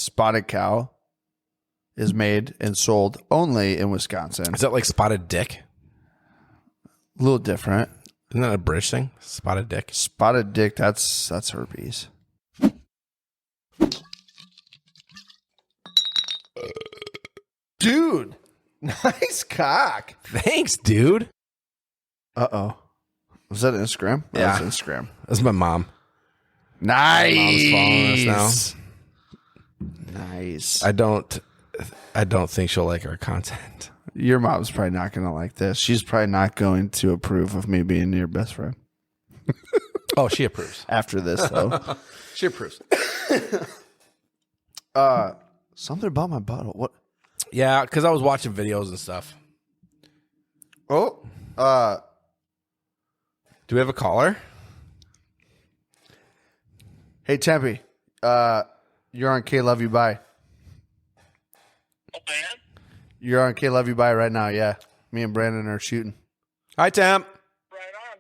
spotted cow is made and sold only in Wisconsin. Is that like spotted dick? A little different. Isn't that a British thing? Spotted dick. Spotted dick. That's herpes. Dude, nice cock. Thanks, dude. Uh-oh. Was that Instagram? Yeah. That was Instagram. That's my mom. Nice. My mom's following us now. Nice. I don't think she'll like our content. Your mom's probably not going to like this. She's probably not going to approve of me being your best friend. Oh, she approves. After this, though. She approves. Something about my bottle. What? Yeah, because I was watching videos and stuff. Oh. Do we have a caller? Hey, Tempe. You're on K Love You Bye. Oh, man. You're on K Love You Bye right now, yeah. Me and Brandon are shooting. Hi, Temp. Right on.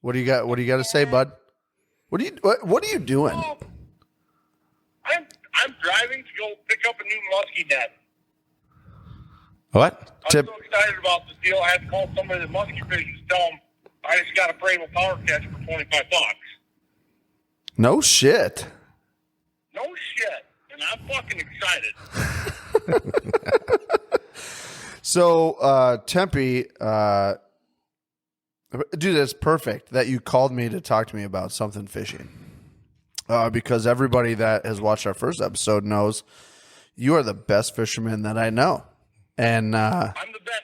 What do you got to say, bud? What are you doing? Oh, I'm driving to go pick up a new muskie net. What? I'm so excited about this deal. I had to call somebody that muskie fishes to tell them I just got a Prable power catch for $25. No shit. No shit. And I'm fucking excited. So, Tempe, dude, that's perfect that you called me to talk to me about something fishing. Because everybody that has watched our first episode knows you are the best fisherman that I know. And I'm the best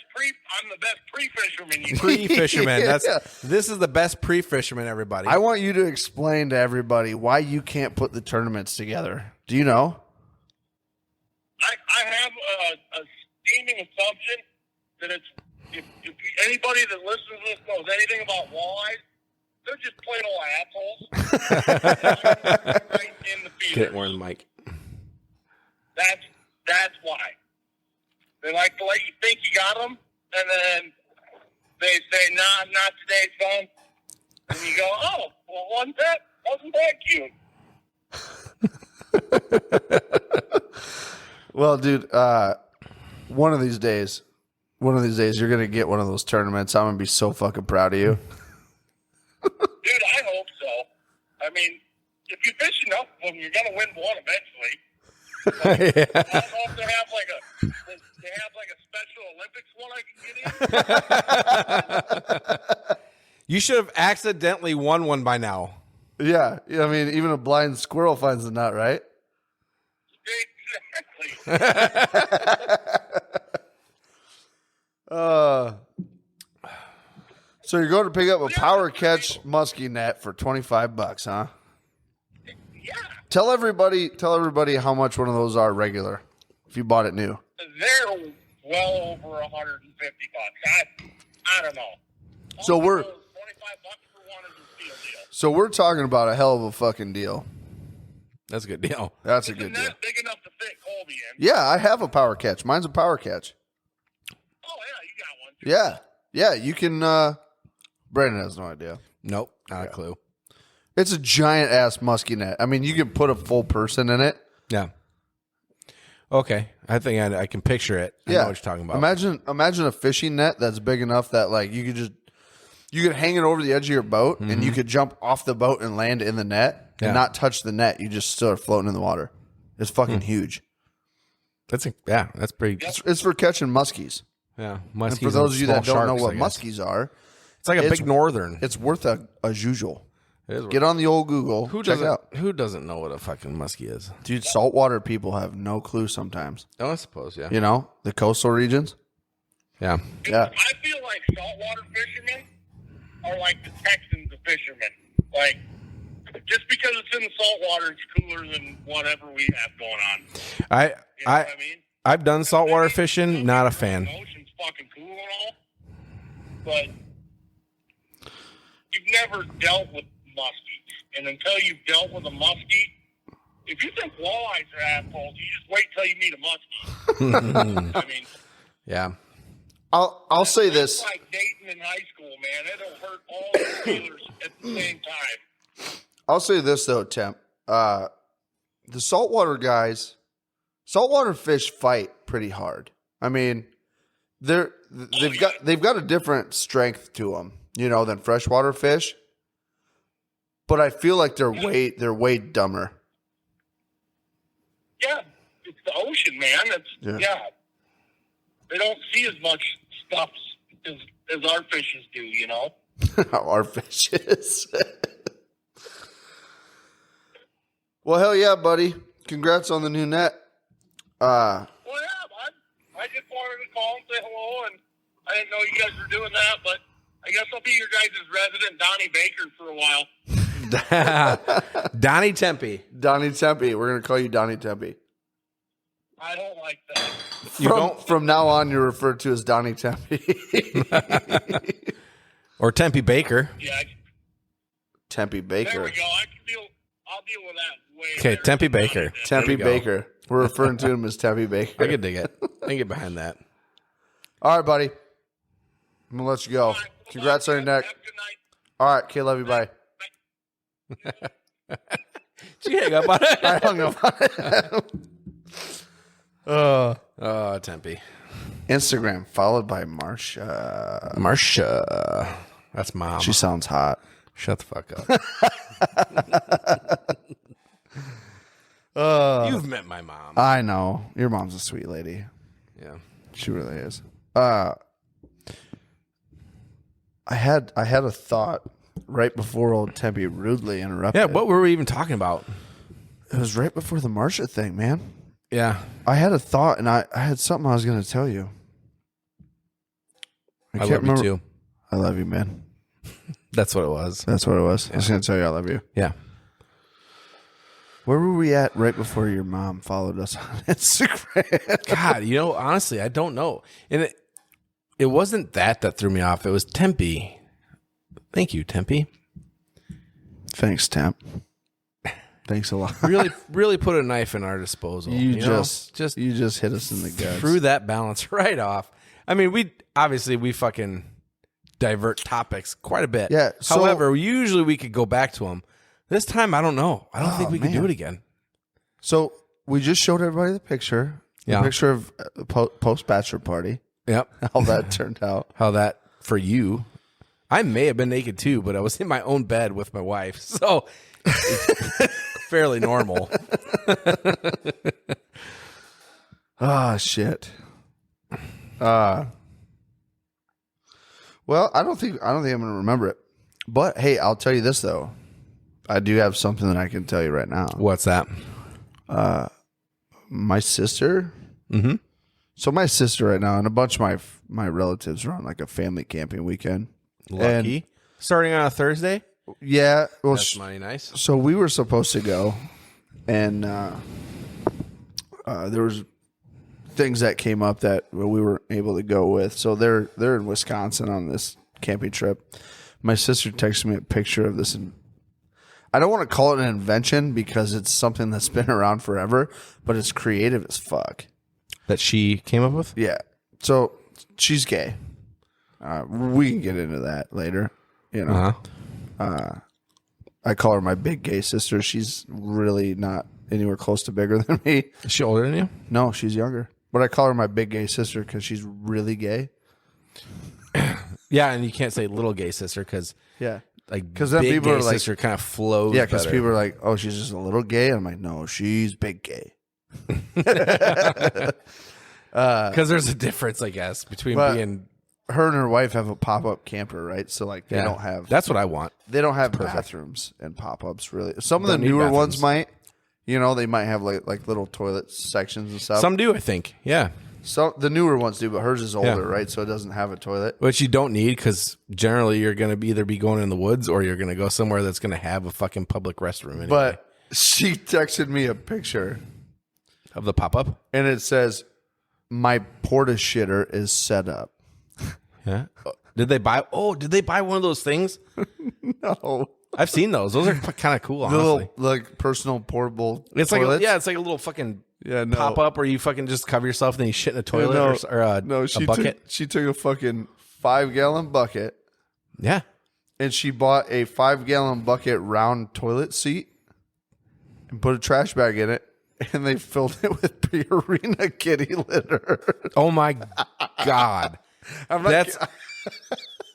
pre-fisherman. Pre-fisherman. Yeah. This is the best pre-fisherman, everybody. I want you to explain to everybody why you can't put the tournaments together. Do you know? I have a steaming assumption that it's if anybody that listens to this knows anything about walleyes, they're just plain old assholes. Right in the feeders. Get it more in the mic. That's why. They like to let you think you got them, and then they say, "Nah, not today, son." And you go, "Oh, well, wasn't that cute?" Well, dude, one of these days, you're going to get one of those tournaments. I'm going to be so fucking proud of you. Dude, I hope so. I mean, if you fish enough of them, you're going to win one eventually. Yeah. I don't know if they have like a Special Olympics one I can get in. You should have accidentally won one by now. Yeah. I mean, even a blind squirrel finds a nut, right? Exactly. So you're going to pick up a power catch muskie net for $25, huh? Yeah. Tell everybody how much one of those are regular if you bought it new. They're well over $150. I don't know. So we're $25 for one is a steal deal. So we're talking about a hell of a fucking deal. That's a good deal. That's a good deal. Not big enough to fit Colby in. Yeah, I have a power catch. Mine's a power catch. Oh yeah, you got one. Yeah, you can. Brandon has no idea. Nope, not a clue. It's a giant ass muskie net. I mean, you can put a full person in it. Yeah. Okay, I think I can picture it. I know what you're talking about. Imagine a fishing net that's big enough that like you could hang it over the edge of your boat and you could jump off the boat and land in the net and not touch the net. You just still are floating in the water. It's fucking huge. That's pretty. It's for catching muskies. Yeah, And for those of you that don't know what muskies are, it's like a big northern. It's worth a usual. It is Get on the old Google. Check it out. Who doesn't know what a fucking muskie is? Dude, saltwater people have no clue sometimes. Oh, I suppose, yeah. You know, the coastal regions. Yeah. Yeah. I feel like saltwater fishermen are like the Texans of fishermen. Like, just because it's in the saltwater, it's cooler than whatever we have going on. You know what I mean? I've done saltwater fishing. Not a fan. The ocean's fucking cool and all, but you've never dealt with muskies. And until you've dealt with a muskie, if you think walleyes are assholes, you just wait till you meet a muskie. I mean, yeah. I'll say this. It's like dating in high school, man. It'll hurt all the feelers at the same time. I'll say this though, Temp. The saltwater guys Saltwater fish fight pretty hard. I mean, they've got a different strength to them, than freshwater fish. But I feel like they're way dumber. Yeah, it's the ocean, man. Yeah. They don't see as much stuff as our fishes do, How our fishes. Well, hell yeah, buddy. Congrats on the new net. Well, yeah, I just wanted to call and say hello, and I didn't know you guys were doing that, but I guess I'll be your guys' resident Donnie Baker for a while. Donnie Tempe. Donnie Tempe. We're going to call you Donnie Tempe. I don't like that. From now on, you're referred to as Donnie Tempe. Or Tempe Baker. Yeah. Tempe Baker. There we go. I'll deal with that way. Okay, Tempe Baker. Tempe Baker. We're referring to him as Tempe Baker. I can dig it. I can get behind that. All right, buddy. I'm going to let you go. Congrats on your neck. Have a good night. All right, Kay, love you. Bye. Did you hang up on it? I hung up on it. Oh, Tempe. Instagram, followed by Marsha. Marsha. That's mom. She sounds hot. Shut the fuck up. You've met my mom. I know. Your mom's a sweet lady. Yeah. She really is. I had a thought right before old Tempe rudely interrupted. Yeah, what were we even talking about? It was right before the Marsha thing, man. Yeah. I had a thought, and I had something I was going to tell you. I love you too. I love you, man. That's what it was. That's what it was. I was going to tell you I love you. Yeah. Where were we at right before your mom followed us on Instagram? God, honestly, I don't know. And it wasn't that threw me off. It was Tempe. Thank you, Tempe. Thanks, Temp. Thanks a lot. really put a knife in our disposal. You just hit us in the guts. Threw that balance right off. I mean, we fucking divert topics quite a bit. Yeah. However, usually we could go back to them. This time, I don't know. I don't think we can do it again. So we just showed everybody the picture. Yeah. The picture of post-bachelor party. Yep. How that turned out. How that, for you, I may have been naked too, but I was in my own bed with my wife. So it's fairly normal. Ah, shit. Well, I don't think I'm going to remember it. But hey, I'll tell you this though. I do have something that I can tell you right now. What's that? My sister. Mm-hmm. So my sister right now and a bunch of my relatives are on like a family camping weekend. Lucky. And, starting on a Thursday? Yeah. Well, that's mighty nice. So we were supposed to go, and there was things that came up that we weren't able to go with. So they're in Wisconsin on this camping trip. My sister texted me a picture of this, and I don't want to call it an invention because it's something that's been around forever, but it's creative as fuck. That she came up with? Yeah. So she's gay. We can get into that later. I call her my big gay sister. She's really not anywhere close to bigger than me. Is she older than you? No, she's younger. But I call her my big gay sister because she's really gay. Yeah, and you can't say little gay sister because yeah, because then big people gay are like, sister kind of flows. Yeah, because better. people are like, oh, she's just a little gay. I'm like, no, she's big gay. Because there's a difference, I guess, between being. Her and her wife have a pop-up camper, right? So like they don't have. That's what I want. They don't have bathrooms and pop-ups really. Some of the Don't need newer ones bathrooms. might. They might have like little toilet sections and stuff. Some do, I think. Yeah. So the newer ones do, but hers is older, right? So it doesn't have a toilet. Which you don't need because generally you're going to either be going in the woods or you're going to go somewhere that's going to have a fucking public restroom anyway. But she texted me a picture of the pop-up, and it says, "My porta shitter is set up." Yeah. Did they buy one of those things? No. I've seen those. Those are kind of cool, The honestly. little, like personal portable. It's toilets. like it's like a little fucking pop up where you fucking just cover yourself and then you shit in a toilet or a bucket. She took a fucking 5-gallon bucket. Yeah. And she bought a 5-gallon bucket round toilet seat and put a trash bag in it and they filled it with Purina kitty litter. Oh my God. That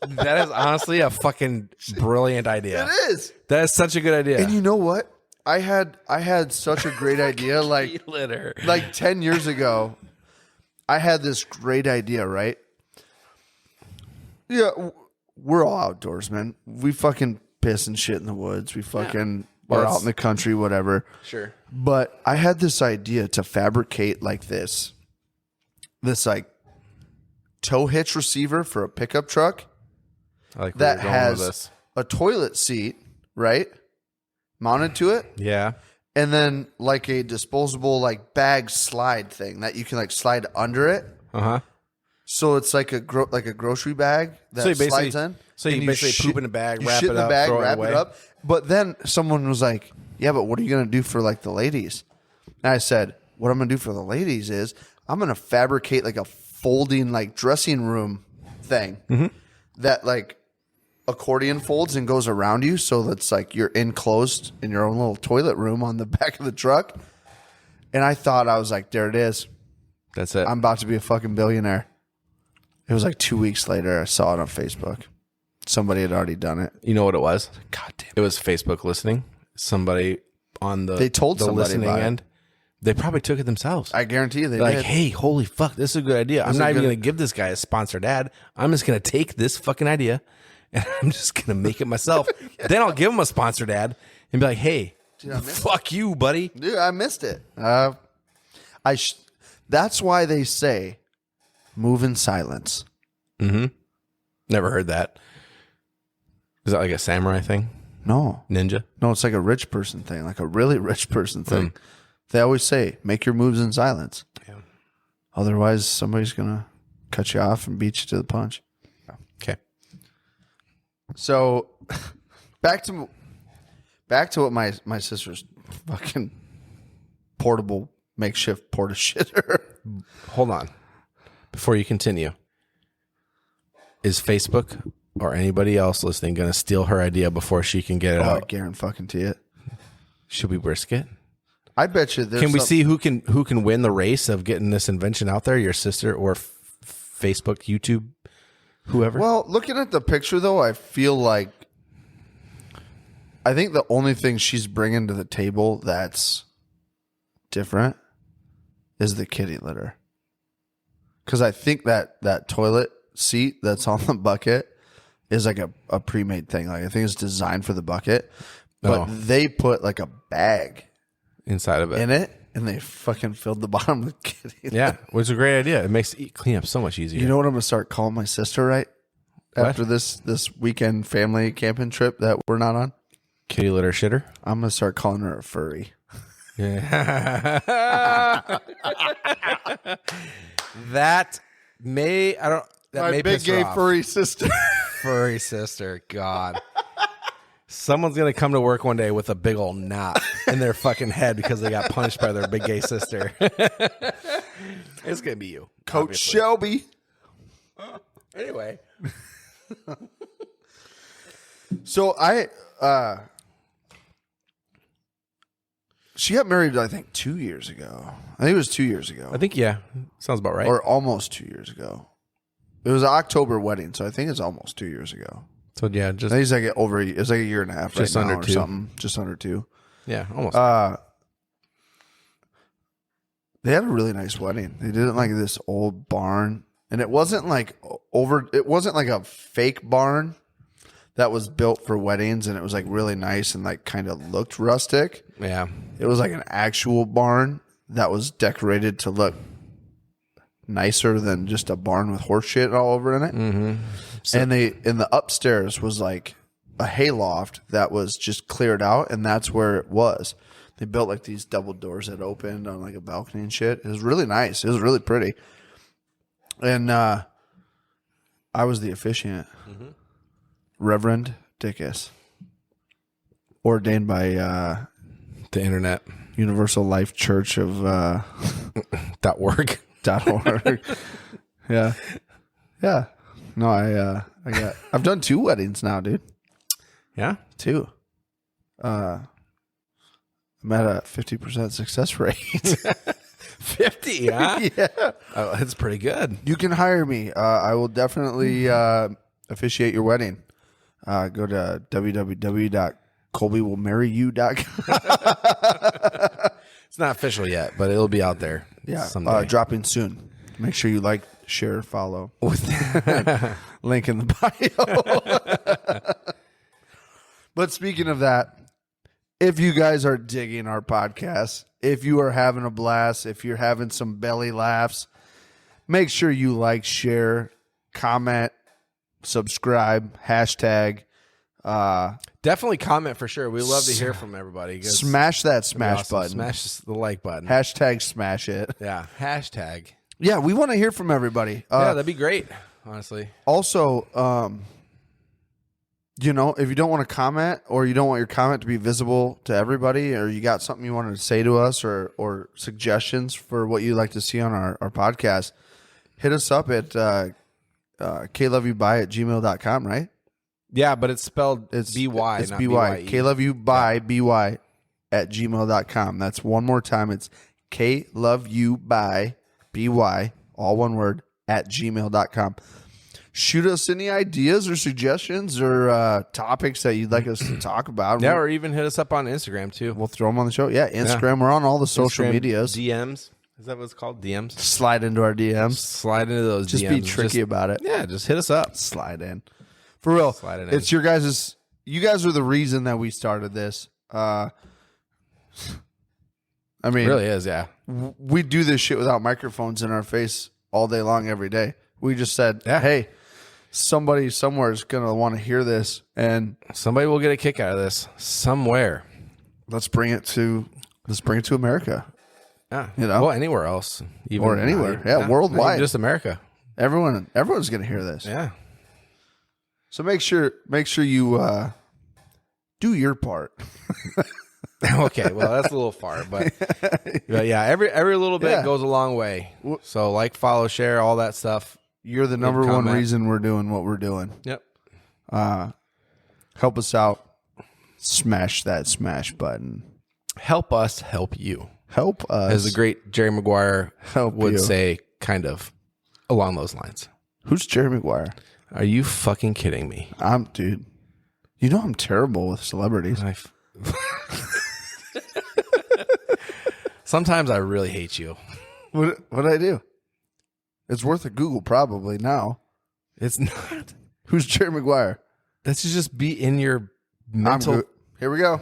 is honestly a fucking brilliant idea. It is. That is such a good idea. And you know what? I had such a great idea like litter. like 10 years ago. I had this great idea, right? Yeah, we're all outdoors, man. We fucking piss and shit in the woods. We fucking are out in the country, whatever. Sure. But I had this idea to fabricate like this like tow hitch receiver for a pickup truck I like that where you're going with has this. a toilet seat, right? Mounted to it. Yeah. And then like a disposable like bag slide thing that you can like slide under it. Uh-huh. So it's like a grocery bag that you slides in. So you and basically poop in a bag, you wrap shit it in the up, bag, throw it wrap away. it up. But then someone was like, "Yeah, but what are you gonna do for like the ladies?" And I said, "What I'm gonna do for the ladies is I'm gonna fabricate like a folding like dressing room thing that like accordion folds and goes around you, so that's like you're enclosed in your own little toilet room on the back of the truck." And I thought, I was like, there it is. That's it. I'm about to be a fucking billionaire. It was like 2 weeks later. I saw it on Facebook. Somebody had already done it. You know what it was? God damn. It was Facebook listening. Somebody on the They told the somebody listening about it. end. They probably took it themselves. I guarantee you they They're like, did. hey, holy fuck, this is a good idea. I'm is not a even good- going to give this guy a sponsored ad. I'm just going to take this fucking idea and I'm just going to make it myself. Then I'll give him a sponsored ad and be like, hey, fuck you, buddy. Dude, I missed it. That's why they say move in silence. Never heard that. Is that like a samurai thing? No. Ninja? No, it's like a rich person thing, like a really rich person thing. They always say, make your moves in silence. Yeah. Otherwise, somebody's going to cut you off and beat you to the punch. Okay. So back to what my sister's fucking portable makeshift porta shitter. Hold on. Before you continue, is Facebook or anybody else listening going to steal her idea before she can get it I out? guarantee it. Should we risk it? I bet you there's Can we see who can win the race of getting this invention out there? Your sister or Facebook, YouTube, whoever? Well, looking at the picture though, I feel like I think the only thing she's bringing to the table that's different is the kitty litter. Because I think that toilet seat that's on the bucket is like a pre-made thing. Like I think it's designed for the bucket, but they put like a bag Inside of it. in it, and they fucking filled the bottom with kitty litter. Yeah, which is a great idea. It makes cleanup so much easier. You know what I'm gonna start calling my sister right after this weekend family camping trip that we're not on? Kitty litter shitter? I'm gonna start calling her a furry. Yeah. that may My big piss her gay off. furry sister. Furry sister. God. Someone's going to come to work one day with a big old knot in their fucking head because they got punched by their big gay sister. It's going to be you. Coach obviously. Shelby. Anyway. So she got married, I think, 2 years ago. I think it was 2 years ago. I think, yeah. Sounds about right. Or almost 2 years ago. It was an October wedding, so I think it's almost 2 years ago. so, yeah, I just, think it's like it's like a year and a half Just right under now or 2. something. Just under 2. yeah, almost. They had a really nice wedding. They did it in like this old barn, and it wasn't like a fake barn that was built for weddings, and it was like really nice and like kind of looked rustic. yeah. It was like an actual barn that was decorated to look nicer than just a barn with horse shit all over in it. Mm-hmm. And the upstairs was like a hayloft that was just cleared out, and that's where it was. They built like these double doors that opened on like a balcony and shit. It was really nice. It was really pretty. And I was the officiant, Reverend Dickus, ordained by The internet. Universal Life Church of .org. .org. Yeah. No, I've done 2 weddings now, dude. Yeah? 2. I'm at a 50% success rate. 50, huh? Yeah. Oh, that's pretty good. You can hire me. I will definitely officiate your wedding. Go to www.kloveyoubye.com. It's not official yet, but it'll be out there. Yeah, someday. dropping soon. Make sure you like, share, follow. Link in the bio. But speaking of that, if you guys are digging our podcast, if you are having a blast, if you're having some belly laughs, make sure you like, share, comment, subscribe, hashtag. Definitely comment for sure. We love to hear from everybody. Smash that smash button. Smash the like button. Hashtag smash it. Yeah. Hashtag. Yeah, we want to hear from everybody. Yeah, that'd be great, honestly. Also, if you don't want to comment or you don't want your comment to be visible to everybody, or you got something you wanted to say to us or suggestions for what you'd like to see on our podcast, hit us up at kloveyoubye@gmail.com, right? Yeah, but it's spelled It's B-Y, It's not B-Y. B-Y-E. kloveyoubye, B-Y, @gmail.com. That's one more time. It's kloveyoubye, B-Y, all one word, @gmail.com. Shoot us any ideas or suggestions or topics that you'd like us to talk about. Yeah, or even hit us up on Instagram, too. We'll throw them on the show. Yeah, Instagram. We're on all the social Instagram medias. DMs. Is that what it's called? DMs? Slide into our DMs. Slide into those Just DMs. be tricky about it. Yeah, just hit us up. Slide in. For real. Slide it in. It's your guys'. You guys are the reason that we started this. I mean, It really is, yeah. we do this shit without microphones in our face all day long, every day. We just said, Yeah. hey, somebody somewhere is going to want to hear this, and Somebody will get a kick out of this somewhere. let's bring it to America. Yeah. Well, anywhere else. Even Or anywhere. Yeah, worldwide. not even just America. Everyone's going to hear this. Yeah. So make sure you do your part. Okay, well, that's a little far, but yeah, every little bit Yeah. goes a long way. So like, follow, share, all that stuff. You're the number one comment. reason we're doing what we're doing. Yep. Help us out. Smash that smash button. Help us help you. Help us. As the great Jerry Maguire Help would you. say, kind of along those lines. Who's Jerry Maguire? Are you fucking kidding me? Dude. You know I'm terrible with celebrities. Sometimes I really hate you. What did I do? It's worth a Google probably now. It's not. Who's Jerry Maguire? That should just be in your mental. Here we go.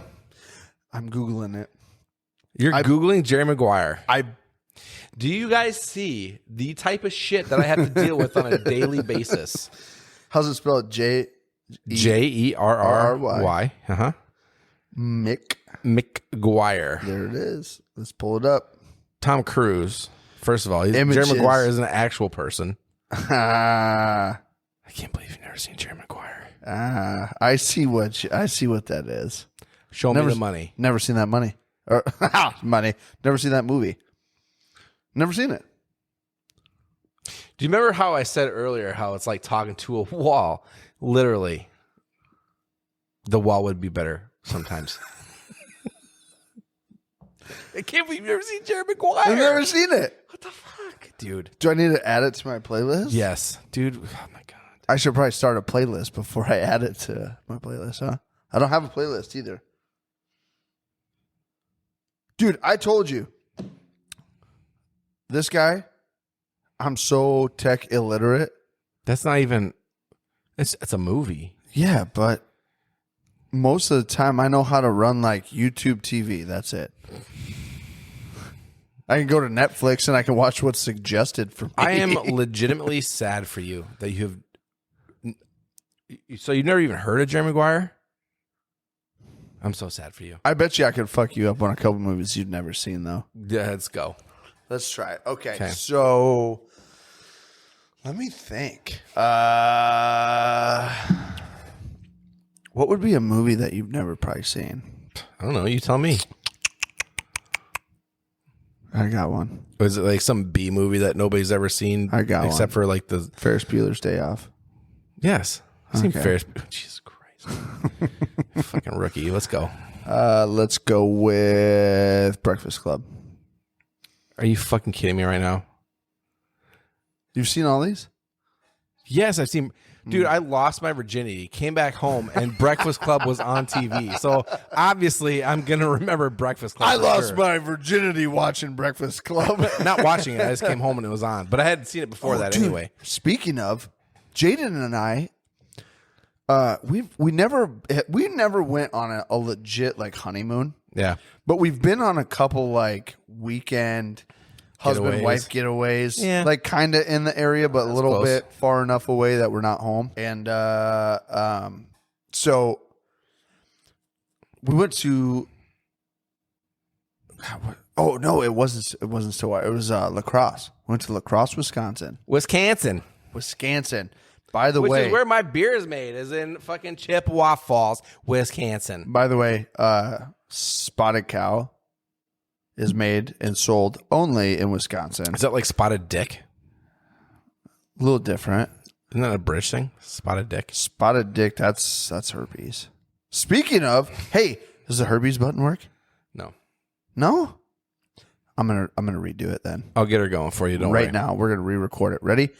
I'm Googling it. You're Googling Jerry Maguire. I Do you guys see the type of shit that I have to deal with on a daily basis? How's it spelled? J-E-R-R-Y. Jerry. Uh-huh. McGuire. There it is. Let's pull it up. Tom Cruise. First of all, Images. Jerry Maguire is an actual person. I I can't believe you've never seen Jerry Maguire. see what that is. Show Never- me the money. Never seen that money. Or money. Never seen that movie. Never seen it. Do you remember how I said earlier how it's like talking to a wall? Literally, the wall would be better sometimes. I can't believe you've never seen Jerry Maguire. I've never seen it. What the fuck, dude? Do I need to add it to my playlist? Yes, dude. Oh my god. I should probably start a playlist before I add it to my playlist, huh? I don't have a playlist either. Dude, I told you. This guy, I'm so tech illiterate. That's not even. It's a movie. Yeah, but most of the time I know how to run like YouTube TV. That's it. I can go to Netflix and I can watch what's suggested for me. I am legitimately sad for you that you have. So you've never even heard of Jerry Maguire? I'm so sad for you. I bet you I could fuck you up on a couple movies you've never seen, though. Yeah, let's go. Let's try it. Okay. Okay. So let me think. What would be a movie that you've never probably seen? I don't know. You tell me. I got one. Was it like some B movie that nobody's ever seen? I got except for like the. Ferris Bueller's Day Off. Yes. I've seen Okay. Ferris. Jesus Christ. Fucking rookie. Let's go. Let's go with Breakfast Club. Are you fucking kidding me right now? You've seen all these? Yes, I've seen. Dude, I lost my virginity, came back home, and Breakfast Club was on TV. So obviously, I'm gonna remember Breakfast Club. I lost my virginity watching Breakfast Club. Not watching it. I just came home and it was on. But I hadn't seen it before that anyway. Speaking of, Jaden and I, we never went on a legit like honeymoon. Yeah, but we've been on a couple like weekend husband wife getaways, like kind of in the area, but a little bit far enough away that we're not home. And so we went to. Oh no, it wasn't Stillwater. It was La Crosse. Went to La Crosse, Wisconsin. Wisconsin. By the way, which is where my beer is made, is in fucking Chippewa Falls, Wisconsin. By the way, Spotted Cow is made and sold only in Wisconsin. Is that like Spotted Dick? A little different. Isn't that a British thing? Spotted Dick. Spotted Dick. That's herpes. Speaking of, hey, does the herpes button work? No. I'm gonna redo it then. I'll get her going for you. Don't worry. Right now, we're gonna re-record it. Ready?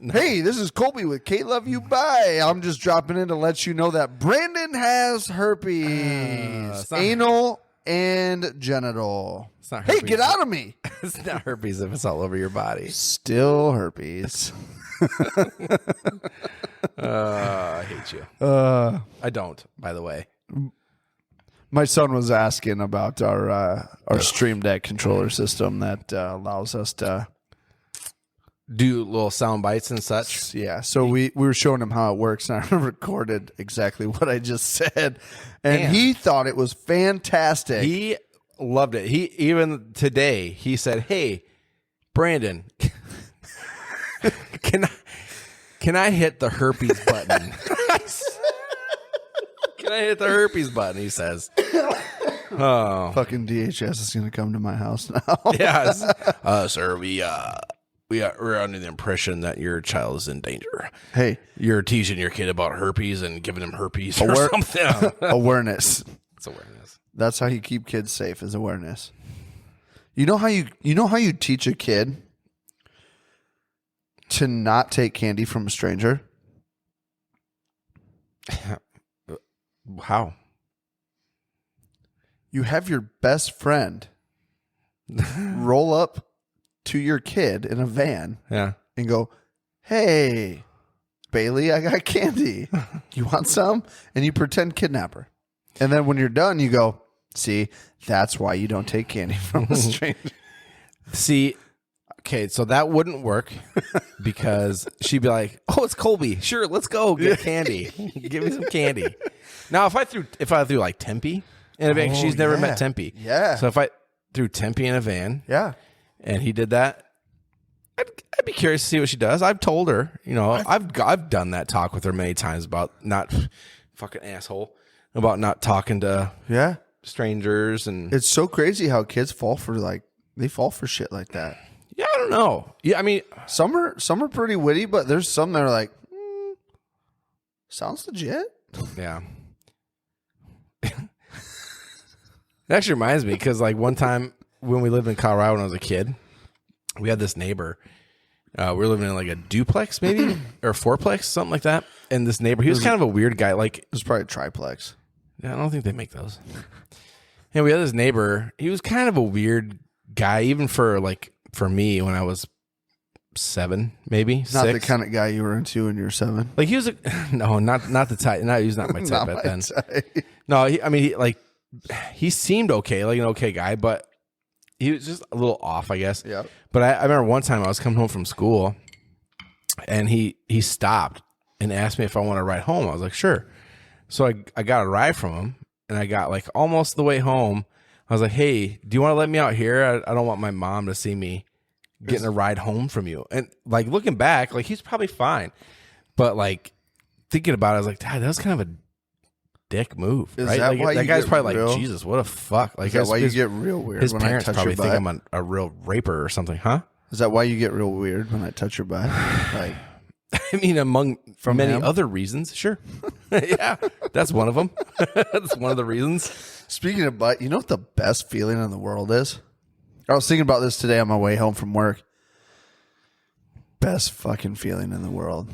No. Hey, this is Colby with kloveyoubye. I'm just dropping in to let you know that Brandon has herpes, anal and genital. It's not herpes. Hey, get out of me! It's not herpes if it's all over your body. Still herpes. I hate you. I don't, by the way. My son was asking about our Stream Deck controller system that allows us to do little sound bites and such. Yeah, so we were showing him how it works, and I recorded exactly what I just said, and he thought it was fantastic. He loved it. He even today he said, "Hey, Brandon, can I hit the herpes button?" Can I hit the herpes button? He says. Oh, fucking DHS is gonna come to my house now. Yes, sir. We're under the impression that your child is in danger. Hey, you're teaching your kid about herpes and giving him herpes or something. Awareness. It's awareness. That's how you keep kids safe. Is awareness. You know how you teach a kid to not take candy from a stranger? How? You have your best friend roll up to your kid in a van and go, "Hey, Bailey, I got candy. You want some?" And you pretend kidnapper. And then when you're done, you go, "See, that's why you don't take candy from a stranger." See, okay, so that wouldn't work because she'd be like, "Oh, it's Colby. Sure, let's go get candy. Give me some candy." Now, if I threw like Tempe in a van, she's never met Tempe. Yeah. So if I threw Tempe in a van, and he did that, I'd be curious to see what she does. I've told her, I've done that talk with her many times about not fucking asshole about not talking to strangers, and it's so crazy how kids fall for shit like that. Yeah, I don't know. Yeah, I mean, some are pretty witty, but there's some that are like, sounds legit. Yeah. It actually reminds me because like one time when we lived in Colorado when I was a kid, we had this neighbor. We were living in like a duplex maybe or a fourplex, something like that. And this neighbor, he was kind of a weird guy. Like, it was probably a triplex. Yeah, I don't think they make those. And we had this neighbor. He was kind of a weird guy, even for me when I was 7, maybe 6. Not the kind of guy you were into when you were 7. Like he was not the type. No, he was not my type back then. No, he seemed okay, like an okay guy, but he was just a little off, I guess. Yeah. But I remember one time I was coming home from school, and he stopped and asked me if I want to ride home. I was like, sure. So I got a ride from him, and I got like almost the way home. I was like, hey, do you want to let me out here? I don't want my mom to see me getting a ride home from you. And like looking back, like he's probably fine. But like thinking about it, I was like, Dad, that was kind of a dick move, right? That like, why that guy's probably real? like, Jesus, what a fuck. Like, is that why you get real weird? His when parents I touch probably your think butt? I'm a real raper or something, huh? Is that why you get real weird when I touch your butt? Like, I mean, among many him? other reasons, sure. Yeah, that's one of them. That's one of the reasons. Speaking of butt, you know what the best feeling in the world is? I was thinking about this today on my way home from work. Best fucking feeling in the world,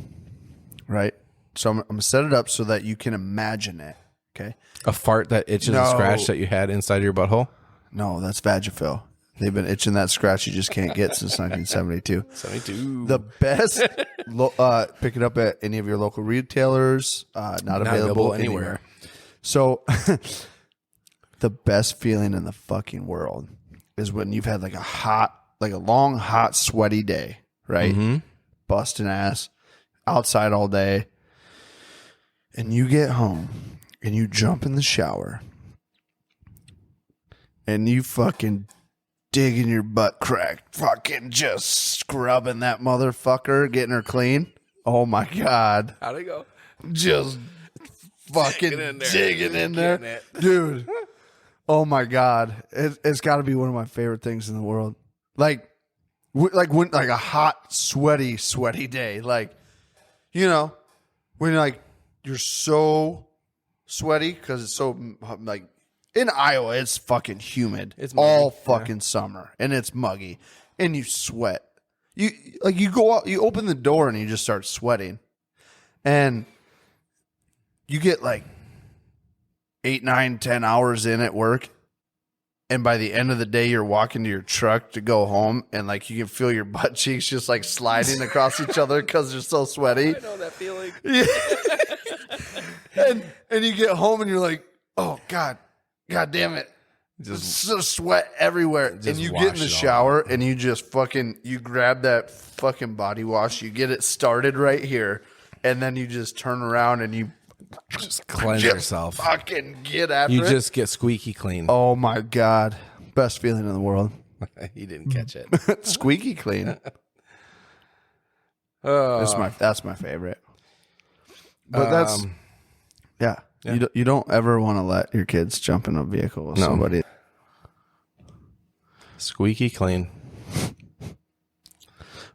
right? So I'm going to set it up so that you can imagine it, okay? A fart that itches a scratch that you had inside of your butthole? No, that's Vagifil. They've been itching that scratch you just can't get since 1972. 72. The best, pick it up at any of your local retailers, not available anywhere. So the best feeling in the fucking world is when you've had like a long, hot, sweaty day, right? Mm-hmm. Busting ass, outside all day. And you get home and you jump in the shower and you fucking digging your butt crack, fucking just scrubbing that motherfucker, getting her clean. Oh my God. How'd it go? Just fucking digging in there. Dude. Oh my God. It's got to be one of my favorite things in the world. Like when a hot, sweaty day. Like, you know, when you're so sweaty because it's so like, in Iowa, it's fucking humid. It's all fucking summer, and it's muggy, and you sweat. You go out, you open the door, and you just start sweating, and you get like 8, 9, 10 hours in at work, and by the end of the day, you're walking to your truck to go home, and like you can feel your butt cheeks just like sliding across each other because they're so sweaty. I know that feeling. Yeah. and you get home, and you're like, oh God damn it. Just sweat everywhere. And you get in the shower and you just you grab that fucking body wash, you get it started right here, and then you just turn around and you just cleanse yourself. Fucking get after it. You just get squeaky clean. Oh my God. Best feeling in the world. You didn't catch it. Squeaky clean. That's my favorite. But that's yeah. You don't ever want to let your kids jump in a vehicle with somebody. Squeaky clean.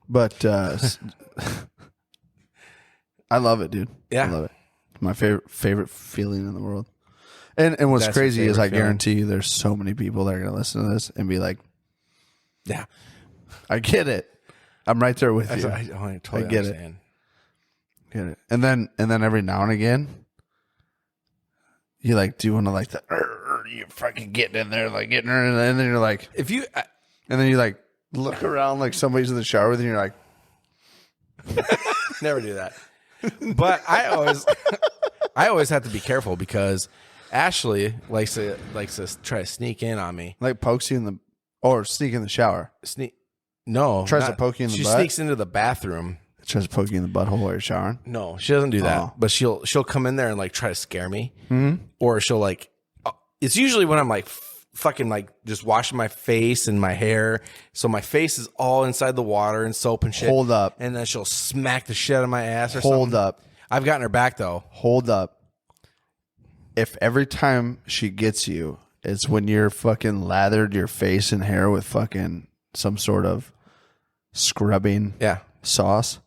But I love it, dude. Yeah. I love it. It's my favorite feeling in the world. And what's That's crazy is I feeling. guarantee you there's so many people that are going to listen to this and be like, yeah, I get it. I'm right there with you. I totally get understand. Get it. And then every now and again, you like doing like the you fucking getting in there, like getting her, and then you're like, and then you like look around like somebody's in the shower with you, and you're like, never do that. But I always have to be careful because Ashley likes to try to sneak in on me, like pokes you or sneak in the shower. Tries to poke you in the butt. She sneaks into the bathroom. Tries to poke you in the butthole while you're showering. No, she doesn't do that. Oh. But she'll come in there and like try to scare me, mm-hmm. or she'll like. It's usually when I'm like fucking like just washing my face and my hair, so my face is all inside the water and soap and shit. Hold up, and then she'll smack the shit out of my ass or Hold something. up. I've gotten her back though. Hold up. If every time she gets you, it's when you're fucking lathered your face and hair with fucking some sort of scrubbing sauce.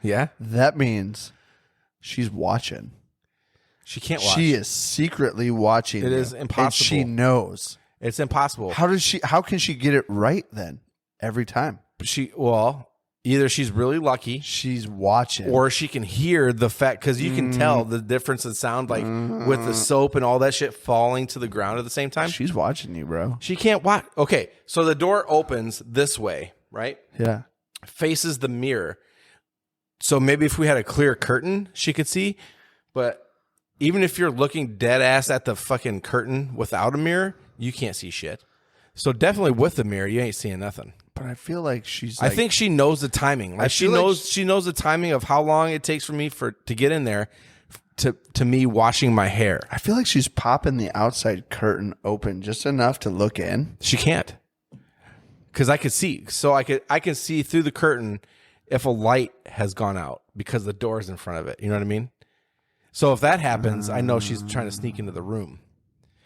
Yeah. That means she's watching. She can't watch. She is secretly watching. It is impossible. And she knows. It's impossible. How can she get it right then? Every time. Either she's really lucky. She's watching. Or she can hear the fact, because you can tell the difference in sound, like with the soap and all that shit falling to the ground at the same time. She's watching you, bro. She can't watch. Okay, so the door opens this way, right? Yeah. Faces the mirror. So maybe if we had a clear curtain, she could see. But even if you're looking dead ass at the fucking curtain without a mirror, you can't see shit. So definitely with the mirror, you ain't seeing nothing. But I feel like she's. I think she knows the timing. Like she knows the timing of how long it takes for me to get in there, to me washing my hair. I feel like she's popping the outside curtain open just enough to look in. She can't, because I could see. So I can see through the curtain if a light has gone out because the door's in front of it. You know what I mean? So if that happens, I know she's trying to sneak into the room.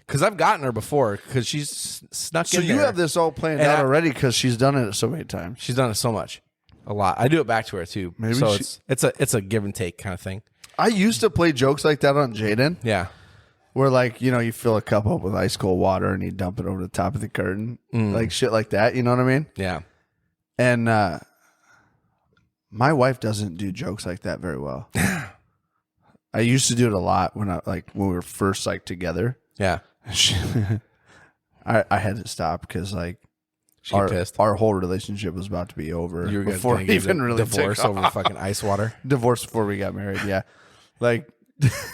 Because I've gotten her before, because she's snuck in there. So you have this all planned out already because she's done it so many times. She's done it so much. a lot. I do it back to her too. Maybe so it's a give and take kind of thing. I used to play jokes like that on Jaden. Yeah. Where, like, you know, you fill a cup up with ice cold water and you dump it over the top of the curtain. Like shit like that. You know what I mean? Yeah. And my wife doesn't do jokes like that very well. I used to do it a lot when we were first like together. Yeah. I had to stop because like our whole relationship was about to be over. You were before going to even really divorce over fucking ice water. Divorce before we got married. Yeah. Like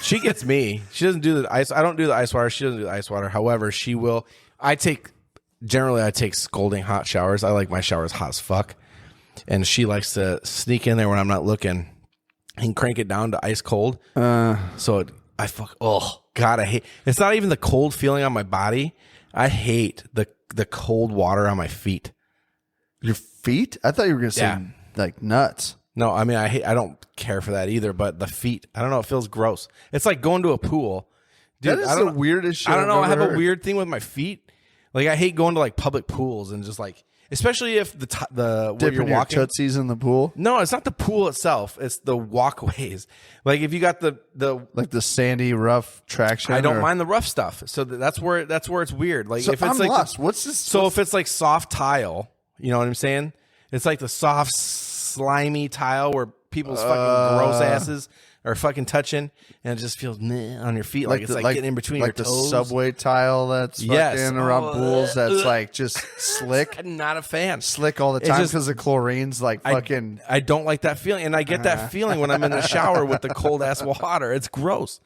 she gets me. She doesn't do the ice. I don't do the ice water. She doesn't do the ice water. However, she will. I take scalding hot showers. I like my showers hot as fuck. And she likes to sneak in there when I'm not looking and crank it down to ice cold. I hate. It's not even the cold feeling on my body. I hate the cold water on my feet. Your feet? I thought you were going to say like nuts. No, I mean, I don't care for that either, but the feet, I don't know, it feels gross. It's like going to a pool. Dude, that is the weirdest shit. I don't know, I have heard. a weird thing with my feet. Like, I hate going to like public pools and just like, especially if where Dipping you're your walking. tootsies in the pool? No, it's not the pool itself. It's the walkways. Like if you got the like the sandy, rough traction. I don't mind the rough stuff. So that's where it's weird. Like So if it's I'm like lost. What's this? So if it's like soft tile, you know what I'm saying? It's like the soft, slimy tile where people's fucking gross asses are fucking touching, and it just feels meh on your feet, like it's like getting in between your toes. Like the subway tile that's fucking around pools that's like just slick. I'm not a fan. Slick all the time because the chlorine's like fucking. I don't like that feeling, and I get that feeling when I'm in the shower with the cold ass water. It's gross.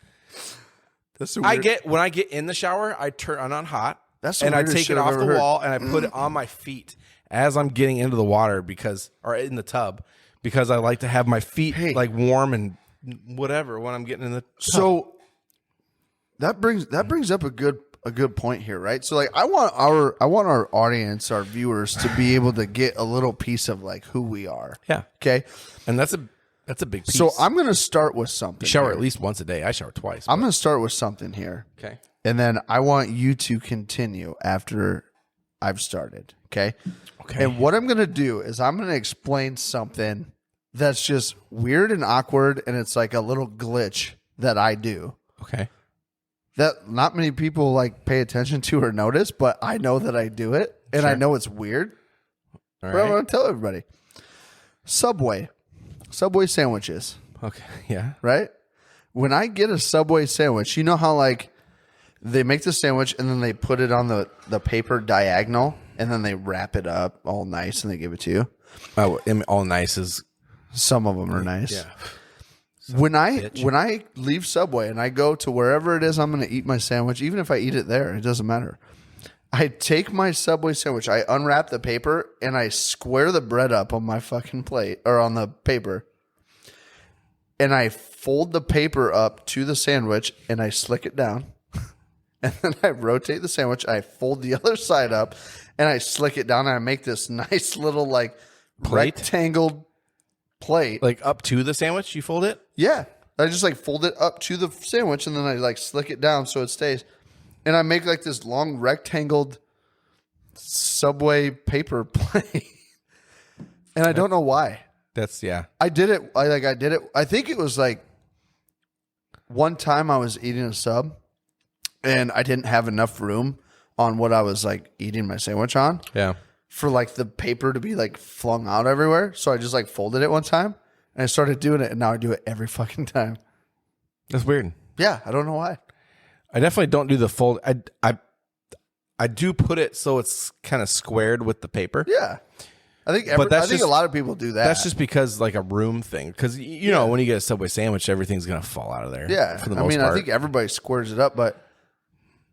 When I get in the shower, I turn on hot. That's the and I weirdest take shit it I've off ever the heard. wall and I put it on my feet as I'm getting into the water or in the tub because I like to have my feet like warm and whatever when I'm getting in the tub. So that brings up a good point here, right? So like I want our audience, our viewers, to be able to get a little piece of like who we are. Yeah. Okay. And that's a big piece. So I'm gonna start with something. You shower here. at least once a day. I shower twice. I'm gonna start with something here. Okay. And then I want you to continue after I've started. Okay. Okay. And what I'm going to do is I'm going to explain something that's just weird and awkward. And it's like a little glitch that I do Okay. that not many people like pay attention to or notice, but I know that I do it. And I know it's weird. All But I'm right. going to tell everybody. Subway sandwiches, Okay. Yeah. right? When I get a Subway sandwich, you know how like they make the sandwich and then they put it on the paper diagonal and then they wrap it up all nice and they give it to you. Oh, all nice is Some of them are nice. yeah. When I leave Subway and I go to wherever it is I'm going to eat my sandwich, even if I eat it there, it doesn't matter. I take my Subway sandwich, I unwrap the paper, and I square the bread up on my fucking plate or on the paper. And I fold the paper up to the sandwich and I slick it down. And then I rotate the sandwich. I fold the other side up and I slick it down. And I make this nice little like Plate? rectangled plate. Like up to the sandwich, you fold it? Yeah. I just like fold it up to the sandwich and then I like slick it down so it stays. And I make like this long rectangled Subway paper plate. And I don't know why. That's I did it. I did it. I think it was like one time I was eating a sub and I didn't have enough room on what I was like eating my sandwich on Yeah. for like the paper to be like flung out everywhere. So I just like folded it one time and I started doing it and now I do it every fucking time. That's weird. Yeah. I don't know why. I definitely don't do the fold. I do put it so it's kind of squared with the paper. Yeah. I think a lot of people do that. That's just because like a room thing. Because you know when you get a Subway sandwich, everything's gonna fall out of there. yeah. For the most part. I think everybody squares it up, but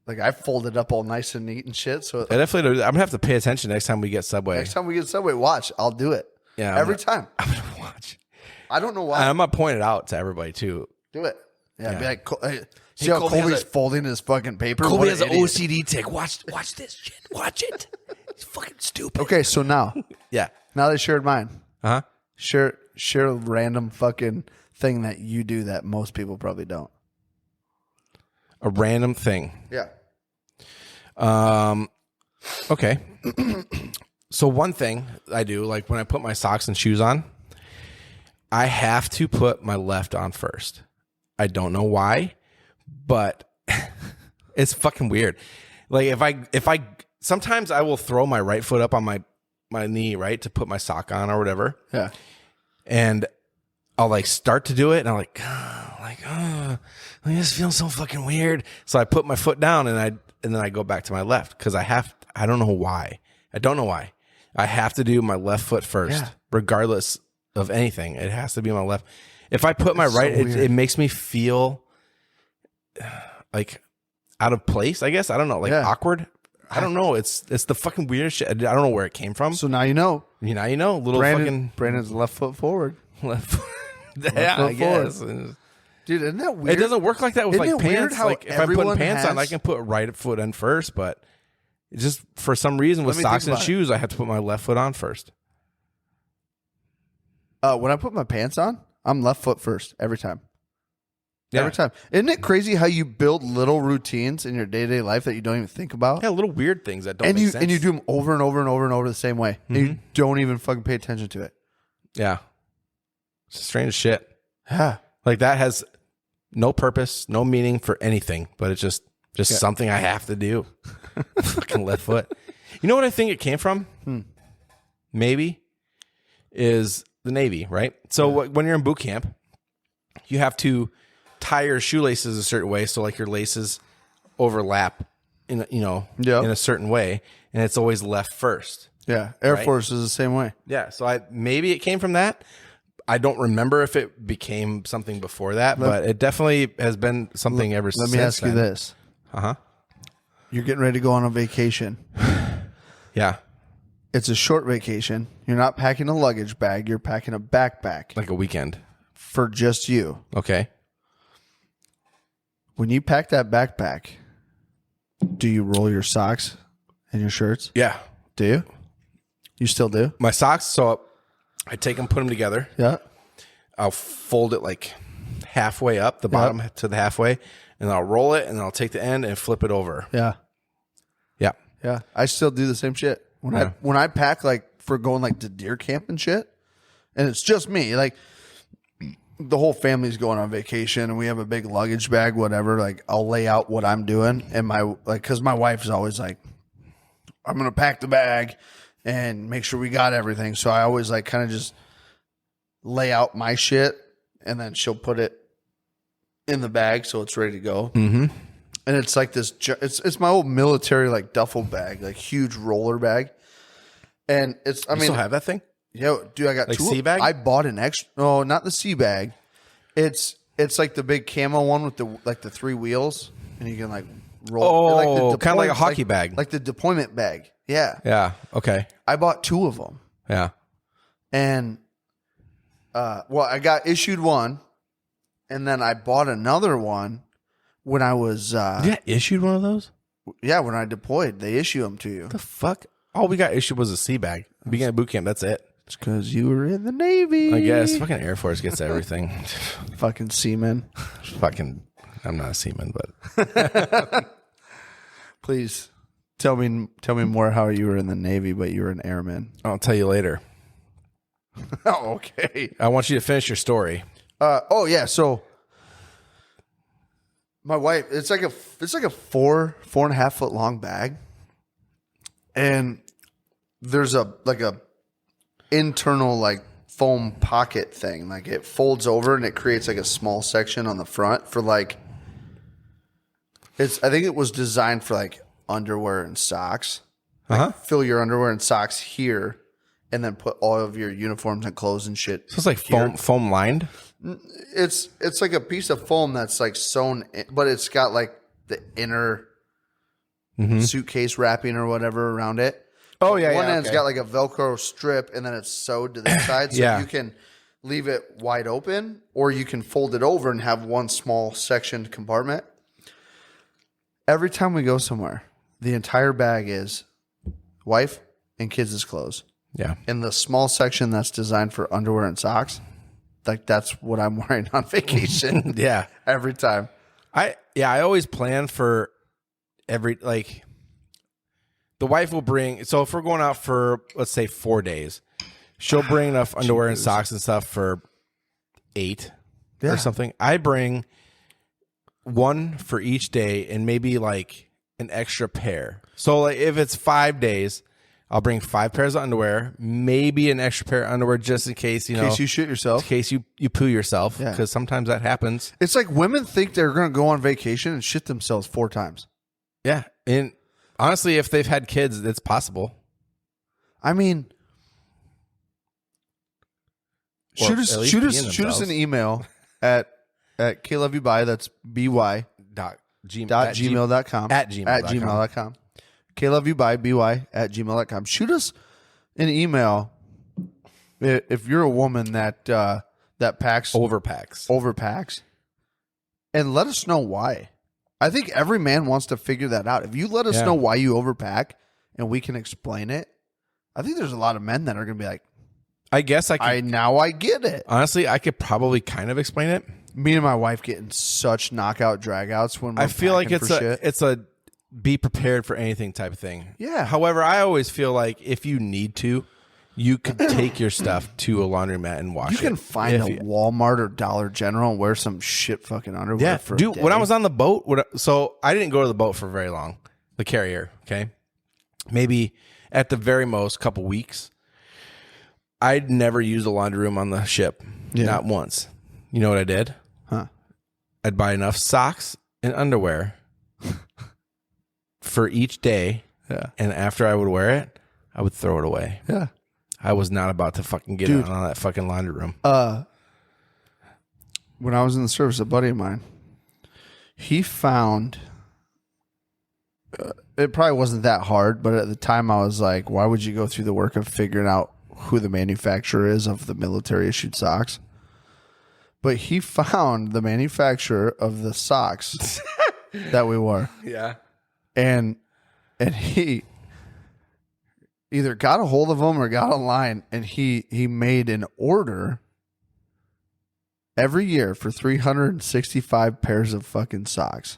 like I fold it up all nice and neat and shit. So I definitely do. I'm gonna have to pay attention next time we get Subway. next time we get Subway, watch. I'll do it. Yeah, every time. I'm gonna watch. I don't know why. I'm gonna point it out to everybody too. Do it. Yeah. Be like, hey, see Hey, how Colby has Colby's a- folding his fucking paper? Colby What has an an idiot. OCD tick. Watch this shit. Watch it. It's fucking stupid. Okay, so now Yeah. that I shared mine, Uh huh. share a random fucking thing that you do that most people probably don't. A random thing. Yeah. Okay. So one thing I do, like when I put my socks and shoes on, I have to put my left on first. I don't know why, but it's fucking weird. Like if I sometimes I will throw my right foot up on my knee, right, to put my sock on or whatever. Yeah. And I'll like start to do it and I'm like, this feels so fucking weird. So I put my foot down and then I go back to my left because I don't know why. I don't know why. I have to do my left foot first, regardless of anything. It has to be my left. If I put my right, it makes me feel like out of place, I guess. I don't know, like awkward. I don't know. It's the fucking weirdest shit. I don't know where it came from. So now you know. Now you know. Brandon's left foot forward. Left foot. I guess. Dude, isn't that weird? It doesn't work like that with Isn't like it weird pants. how Like if I'm putting everyone pants on, I can put right foot on first, but it's just for some reason with Let me socks think and about shoes, I have to put my left foot on first. When I put my pants on, I'm left foot first every time. Yeah. Every time. Isn't it crazy how you build little routines in your day-to-day life that you don't even think about? Yeah, little weird things that don't make sense. And you do them over and over and over and over the same way. And you don't even fucking pay attention to it. Yeah. It's strange shit. Yeah. Like that has no purpose, no meaning for anything, but it's just something I have to do. Fucking left foot. You know what I think it came from? Maybe is the Navy, right? So when you're in boot camp, you have to tie your shoelaces a certain way, so like your laces overlap in a certain way, and it's always left first. Yeah. Air Force is the same way. Yeah. So maybe it came from that. I don't remember if it became something before that, but it definitely has been something ever since. Let me ask you this. You're getting ready to go on a vacation. Yeah. It's a short vacation. You're not packing a luggage bag. You're packing a backpack. Like a weekend. For just you. Okay. When you pack that backpack, do you roll your socks and your shirts? Yeah. Do you? You still do? My socks, so I take them, put them together. Yeah. I'll fold it like halfway up, the bottom to the halfway, and I'll roll it, and I'll take the end and flip it over. Yeah. Yeah. Yeah. I still do the same shit. When I pack like for going like to deer camp and shit, and it's just me, like the whole family's going on vacation and we have a big luggage bag, whatever, like I'll lay out what I'm doing and cause my wife is always like, I'm going to pack the bag and make sure we got everything. So I always like kind of just lay out my shit and then she'll put it in the bag so it's ready to go. Mm-hmm. And it's like this, it's my old military like duffel bag, like huge roller bag. And you still have that thing? Yo, dude, I got like two. Sea bag? I bought an extra. No, not the sea bag. It's like the big camo one with the 3 wheels, and you can like roll. Oh, kind of like a hockey bag, like the deployment bag. Yeah. Yeah. Okay. I bought 2 of them. Yeah. And I got issued one, and then I bought another one when I was. You got issued one of those? Yeah, when I deployed, they issue them to you. What the fuck? All we got issued was a sea bag. Beginning of boot camp, that's it. It's because you were in the Navy. I guess. Fucking Air Force gets everything. Fucking seaman. I'm not a seaman, but. Please tell me more how you were in the Navy, but you were an airman. I'll tell you later. Oh, okay. I want you to finish your story. Yeah. So my wife, it's like a 4.5 foot long bag. And there's a internal like foam pocket thing. Like it folds over and it creates like a small section on the front for like, I think it was designed for like underwear and socks. Like fill your underwear and socks here and then put all of your uniforms and clothes and shit. So it's like foam lined? It's like a piece of foam that's like sewn, but it's got like the inner suitcase wrapping or whatever around it. Oh, yeah, One end's got like a Velcro strip and then it's sewed to the side. So you can leave it wide open or you can fold it over and have one small sectioned compartment. Every time we go somewhere, the entire bag is wife and kids' clothes. Yeah. And the small section that's designed for underwear and socks, like that's what I'm wearing on vacation. Yeah. Every time. I always plan for the the wife will bring. So if we're going out for, let's say, 4 days, she'll bring enough underwear and socks and stuff for 8 or something. I bring one for each day and maybe like an extra pair. So like if it's 5 days, I'll bring 5 pairs of underwear, maybe an extra pair of underwear just in case, you know. In case you shit yourself. In case you poo yourself, because sometimes that happens. It's like women think they're going to go on vacation and shit themselves 4 times. Yeah. And honestly, if they've had kids, it's possible. I mean, shoot us an email at kloveyoubye, that's by gmail.com. at gmail.com. kloveyoubye@gmail.com. Shoot us an email if you're a woman that overpacks, and let us know why. I think every man wants to figure that out. If you let us know why you overpack and we can explain it, I think there's a lot of men that are going to be like, I guess I get it. Honestly, I could probably kind of explain it. Me and my wife getting such knockout dragouts when we're I feel like shit. it's a be prepared for anything type of thing. Yeah. However, I always feel like if you need to, you could take your stuff to a laundromat and wash it. You can find a Walmart or Dollar General and wear some shit fucking underwear for a day. When I was on the boat, so I didn't go to the boat for very long, the carrier, okay? Maybe at the very most, couple weeks. I'd never used a laundry room on the ship. Yeah. Not once. You know what I did? Huh? I'd buy enough socks and underwear for each day. Yeah. And after I would wear it, I would throw it away. Yeah. I was not about to fucking get on that fucking laundry room. When I was in the service, a buddy of mine, he found, it probably wasn't that hard, but at the time I was like, why would you go through the work of figuring out who the manufacturer is of the military issued socks? But he found the manufacturer of the socks that we wore. Yeah. And he either got a hold of them or got online, and he made an order every year for 365 pairs of fucking socks.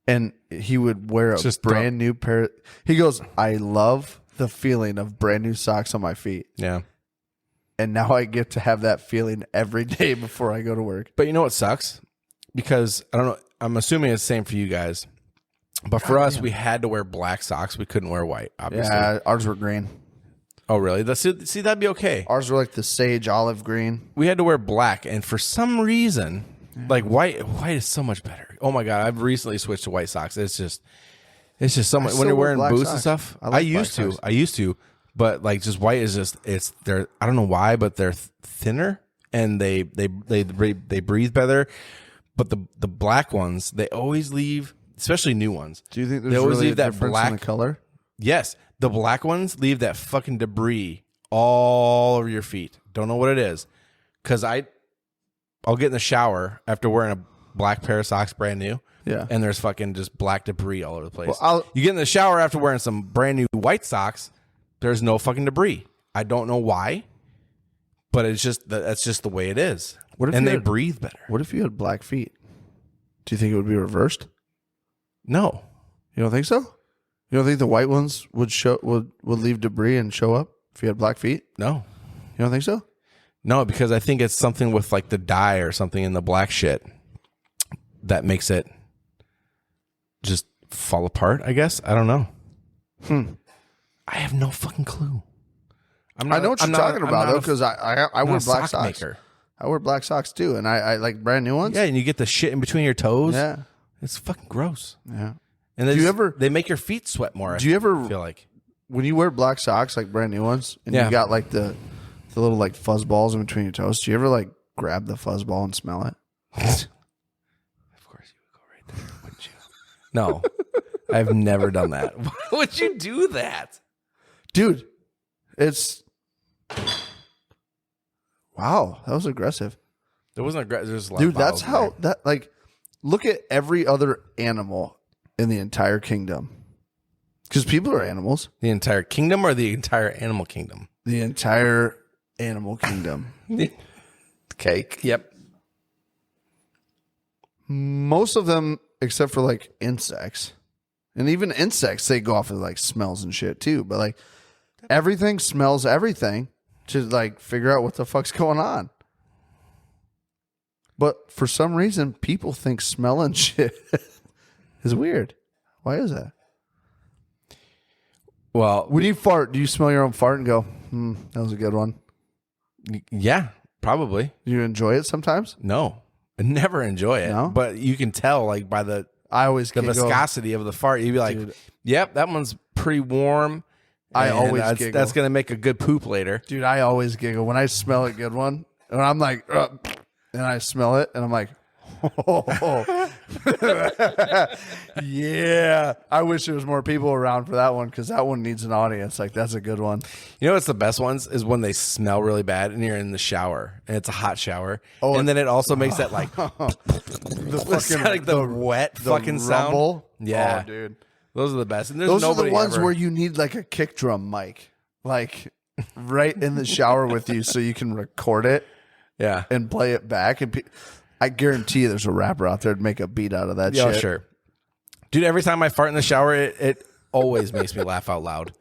And he would wear a brand new pair. He goes, I love the feeling of brand new socks on my feet. Yeah. And now I get to have that feeling every day before I go to work. But you know what sucks? Because I don't know, I'm assuming it's the same for you guys. But for us, we had to wear black socks. We couldn't wear white, obviously. Yeah, ours were green. Oh, really? See, that'd be okay. Ours were like the sage olive green. We had to wear black, and for some reason, like white is so much better. Oh my God, I've recently switched to white socks. It's just so much. When you're wearing boots and stuff, I used to, but like just white is just they're I don't know why, but they're thinner and they breathe better. But the black ones, they always leave. Especially new ones. Do you think there's really a difference in the color? Yes. The black ones leave that fucking debris all over your feet. Don't know what it is. Because I'll get in the shower after wearing a black pair of socks brand new. Yeah. And there's fucking just black debris all over the place. Well, you get in the shower after wearing some brand new white socks, there's no fucking debris. I don't know why, but that's just the way it is. They breathe better. What if you had black feet? Do you think it would be reversed? No. You don't think so? You don't think the white ones would leave debris and show up if you had black feet? No. You don't think so? No, because I think it's something with like the dye or something in the black shit that makes it just fall apart, I guess. I don't know. I have no fucking clue. I know what you're talking about, though, because I wear black socks. Maker. I wear black socks, too, and I like brand new ones. Yeah, and you get the shit in between your toes. Yeah. It's fucking gross. Yeah. And they make your feet sweat more. Do you ever feel like when you wear black socks, like brand new ones, and you got like the little like fuzz balls in between your toes, do you ever like grab the fuzz ball and smell it? Of course you would go right there, wouldn't you? No. I've never done that. Why would you do that? Dude, it's wow, that was aggressive. It wasn't aggressive. There's a lot dude, of that's how that like look at every other animal in the entire kingdom. Because people are animals. The entire kingdom or the entire animal kingdom? The entire animal kingdom. Okay. Yep. Most of them, except for like insects, And even insects, they go off of like smells and shit too. But like everything smells everything to like figure out what the fuck's going on. But for some reason, people think smelling shit is weird. Why is that? Well, when you fart, do you smell your own fart and go, that was a good one? Yeah, probably. Do you enjoy it sometimes? No, I never enjoy it. No? But you can tell like by the viscosity of the fart. You'd be like, Dude. yep, that one's pretty warm. I always that's, giggle. That's going to make a good poop later. Dude, I always giggle when I smell a good one. And I'm like, and I smell it, and I'm like, oh. Yeah. I wish there was more people around for that one because that one needs an audience. Like, that's a good one. You know what's the best ones is when they smell really bad and you're in the shower and it's a hot shower. Oh, and then it also makes that like The fucking like the wet fucking rumble. sound. Yeah, Oh, dude. Those are the best. And there's Those are the nobody ones ever- where you need like a kick drum mic, like right in the shower with you so you can record it yeah. and play it back. And I guarantee you there's a rapper out there to make a beat out of that Yeah, shit. sure. Dude, every time I fart in the shower, it always makes me laugh out loud.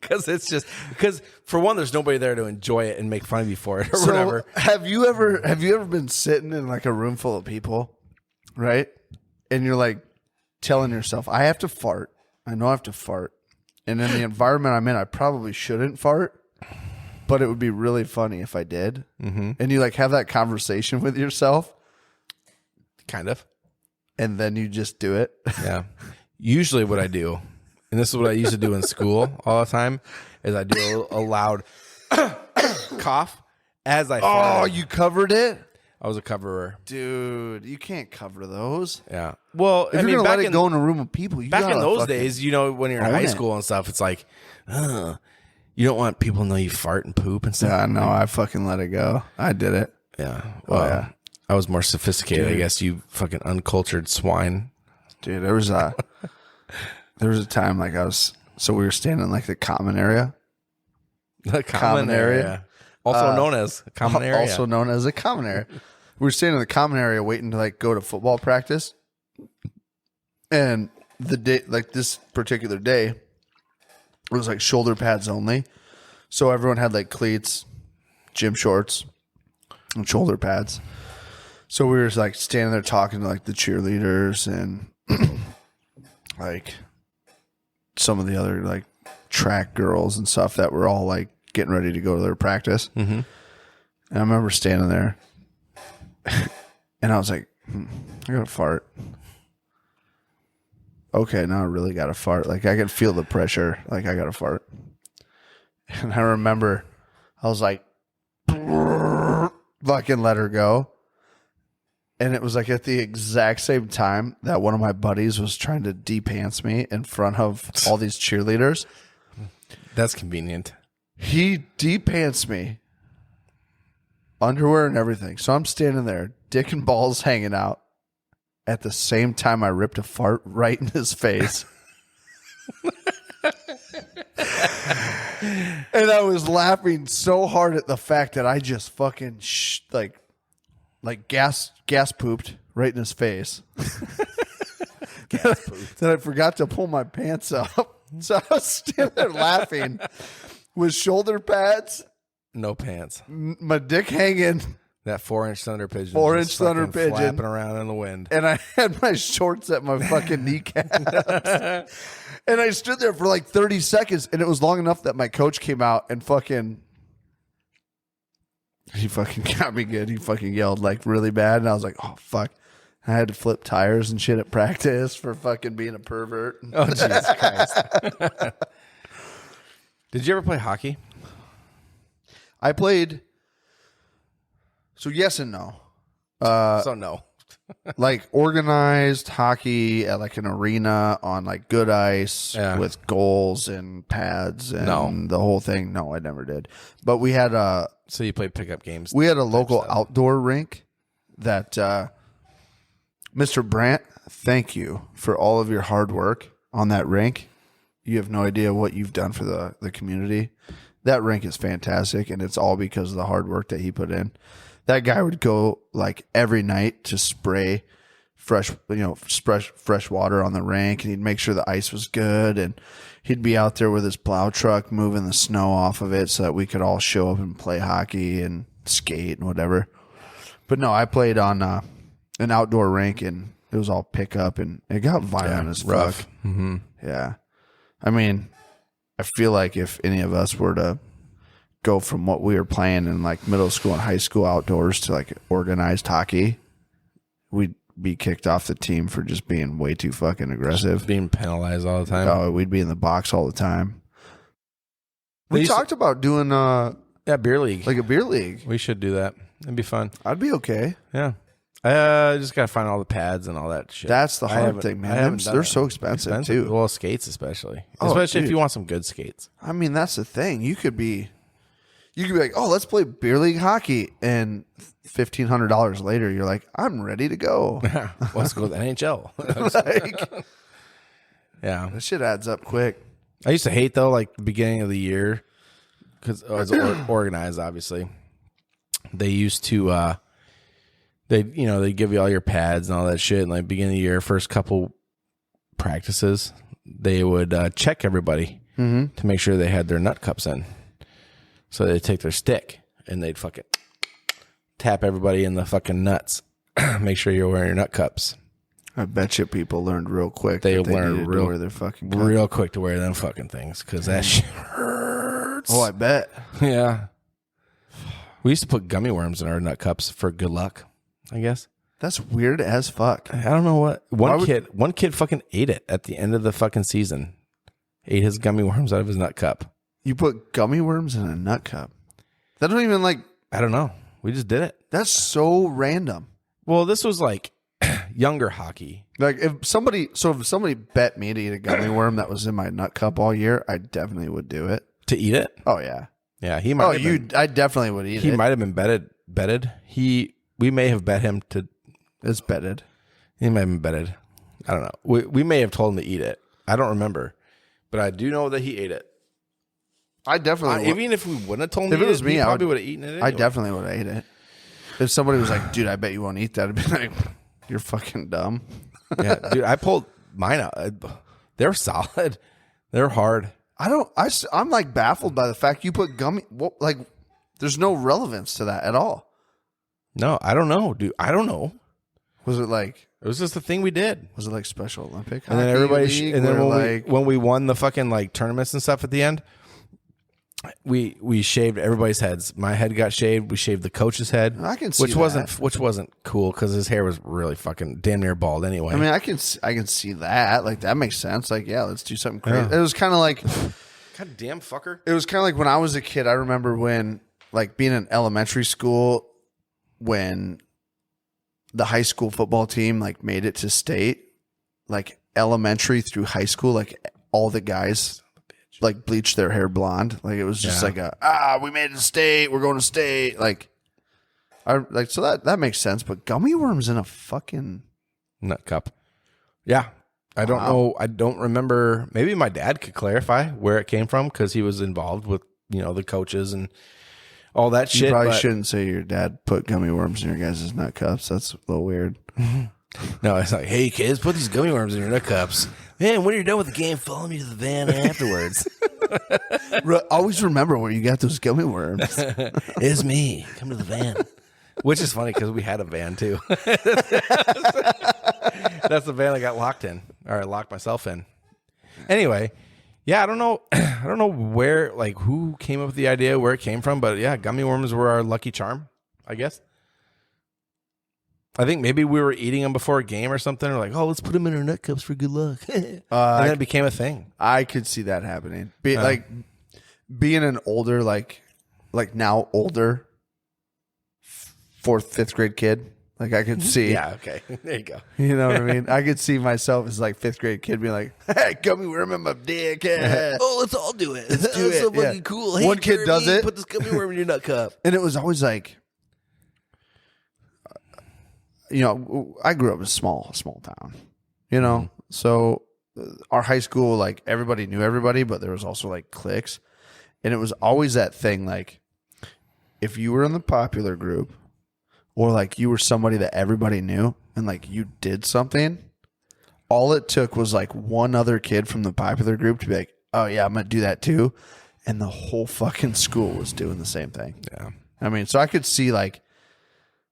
Because for one, there's nobody there to enjoy it and make fun of you for it or whatever. Have you ever been sitting in like a room full of people, right? And you're like telling yourself, I have to fart. I know I have to fart. And in the environment I'm in, I probably shouldn't fart, but it would be really funny if I did. Mm-hmm. And you like have that conversation with yourself. Kind of. And then you just do it. Yeah. Usually what I do, and this is what I used to do in school all the time, is I do a loud cough as I fart. Oh, you covered it? I was a coverer. Dude, you can't cover those. Yeah. Well, If you're going to let it go in a room of people, you back in gotta those fucking days, you know, when you're in own high it. school and stuff, it's like, you don't want people to know you fart and poop and stuff. Yeah, no, I fucking let it go. I did it. Yeah. Well, yeah. I was more sophisticated, I guess, you fucking uncultured swine. Dude, there was a time like we were standing in like the common area. The common area. Also known as common area. Also known as a common area. We were standing in the common area waiting to like go to football practice. And the day, like this particular day, it was like shoulder pads only. So everyone had like cleats, gym shorts, and shoulder pads. So we were like standing there talking to like the cheerleaders and like some of the other like track girls and stuff that were all like getting ready to go to their practice. Mm-hmm. And I remember standing there and I was like, I gotta fart. Okay, now I really gotta fart. Like I could feel the pressure. Like I gotta fart. And I remember I was like, fucking let her go. And it was like at the exact same time that one of my buddies was trying to de-pants me in front of all these cheerleaders. That's convenient. He de-pants me, underwear and everything. So I'm standing there, dick and balls hanging out. At the same time, I ripped a fart right in his face. And I was laughing so hard at the fact that I just fucking like gas pooped right in his face. Then I forgot to pull my pants up. So I was standing there laughing with shoulder pads, No pants. my dick hanging, That 4-inch thunder pigeon. 4-inch just thunder fucking pigeon. flapping around in the wind. and I had my shorts at my fucking kneecaps. And I stood there for like 30 seconds, and it was long enough that my coach came out and he fucking got me good. He fucking yelled like really bad, and I was like, oh, fuck. I had to flip tires and shit at practice for fucking being a pervert. Oh, Jesus Christ. Did you ever play hockey? I played. So yes and no. So no. Like organized hockey at like an arena on like good ice with goals and pads and the whole thing. No, I never did. But we had So you played pickup games. we had a local outdoor rink that Mr. Brandt, thank you for all of your hard work on that rink. You have no idea what you've done for the community. That rink is fantastic, and it's all because of the hard work that he put in. That guy would go like every night to spray fresh water on the rink, and he'd make sure the ice was good, and he'd be out there with his plow truck moving the snow off of it so that we could all show up and play hockey and skate and whatever. But no, I played on an outdoor rink, and it was all pickup, and it got violent as rough. fuck. Mm-hmm. Yeah. I mean, I feel like if any of us were to go from what we were playing in like middle school and high school outdoors to like organized hockey, we'd be kicked off the team for just being way too fucking aggressive. Just being penalized all the time. Oh, we'd be in the box all the time. We talked about doing beer league. like a beer league. We should do that. It'd be fun. I'd be okay. Yeah. I just got to find all the pads and all that shit. That's the hard thing, man. They're so expensive too. Well, skates especially. Oh, especially if dude. you want some good skates. I mean, that's the thing. You could be like, oh, let's play beer league hockey, and $1,500 later, you're like, I'm ready to go. Let's go to the NHL. Like, Yeah. that shit adds up quick. I used to hate though, like the beginning of the year, because it was organized. Obviously, they used to they give you all your pads and all that shit. And like beginning of the year, first couple practices, they would check everybody to make sure they had their nut cups in. So they'd take their stick and they'd fucking tap everybody in the fucking nuts. Make sure you're wearing your nut cups. I bet you people learned real quick. They that learned needed to wear their fucking cup. real quick to wear them fucking things because that shit hurts. Oh, I bet. Yeah. We used to put gummy worms in our nut cups for good luck, I guess. That's weird as fuck. I don't know what. One kid fucking ate it at the end of the fucking season. Ate his gummy worms out of his nut cup. You put gummy worms in a nut cup. That don't even like. I don't know. We just did it. That's so random. Well, this was like younger hockey. Like if somebody bet me to eat a gummy worm that was in my nut cup all year, I definitely would do it. To eat it? Oh yeah. Yeah, he might. I definitely would eat it. He might have been betted. We may have bet him to. It's betted. He may have been betted. I don't know. We may have told him to eat it. I don't remember, but I do know that he ate it. I definitely would. Even if we wouldn't have told him, If to it eat was me, he I probably would would have eaten it. Anyway. I definitely would have ate it. If somebody was like, "Dude, I bet you won't eat that," I'd be like, "You're fucking dumb." Yeah, dude, I pulled mine out. They're solid. They're hard. I'm like baffled by the fact you put gummy. Like, there's no relevance to that at all. No, I don't know, dude. I don't know. Was it like? It was just the thing we did. Was it like Special Olympic? And then everybody, league and then where, when we won the fucking like tournaments and stuff at the end, we shaved everybody's heads. My head got shaved. We shaved the coach's head. I can see which wasn't cool because his hair was really fucking damn near bald anyway. I mean, I can see that. Like that makes sense. Like, yeah, let's do something crazy. It was kind of like, God damn fucker. It was kind of like when I was a kid. I remember when, like, being in elementary school, when the high school football team like made it to state, like elementary through high school, like all the guys like bleached their hair blonde. Like it was just like we made it to state. We're going to state. Like, so that makes sense. But gummy worms in a fucking nut cup. Yeah. I don't know. I don't remember. Maybe my dad could clarify where it came from because he was involved with, the coaches and all that shit. You probably shouldn't say your dad put gummy worms in your guys' nut cups. That's a little weird. No, it's like, hey, kids, put these gummy worms in your nut cups. Man, when you're done with the game, follow me to the van afterwards. Always remember where you got those gummy worms. It's me. Come to the van. Which is funny because we had a van too. That's the van I got locked in, or I locked myself in. Anyway, yeah, I don't know where, like, who came up with the idea, where it came from, but yeah, gummy worms were our lucky charm, I guess. I think maybe we were eating them before a game or something, or like, oh, let's put them in our nut cups for good luck. And then it became a thing. I could see that happening. Like being an older, like now older, 4th, 5th grade kid. Like I could see. Yeah, okay. There you go. You know what I mean? I could see myself as like 5th grade kid being like, hey, gummy worm in my dick. Oh, let's all do it. Let's do it. So fucking cool. Hey, one kid does it. Put this gummy worm in your nut cup. And it was always like, I grew up in a small town, so our high school, like everybody knew everybody, but there was also like cliques. And it was always that thing. Like if you were in the popular group or like you were somebody that everybody knew, and like you did something, all it took was like one other kid from the popular group to be like, oh yeah, I'm going to do that too. And the whole fucking school was doing the same thing. Yeah. I mean, so I could see like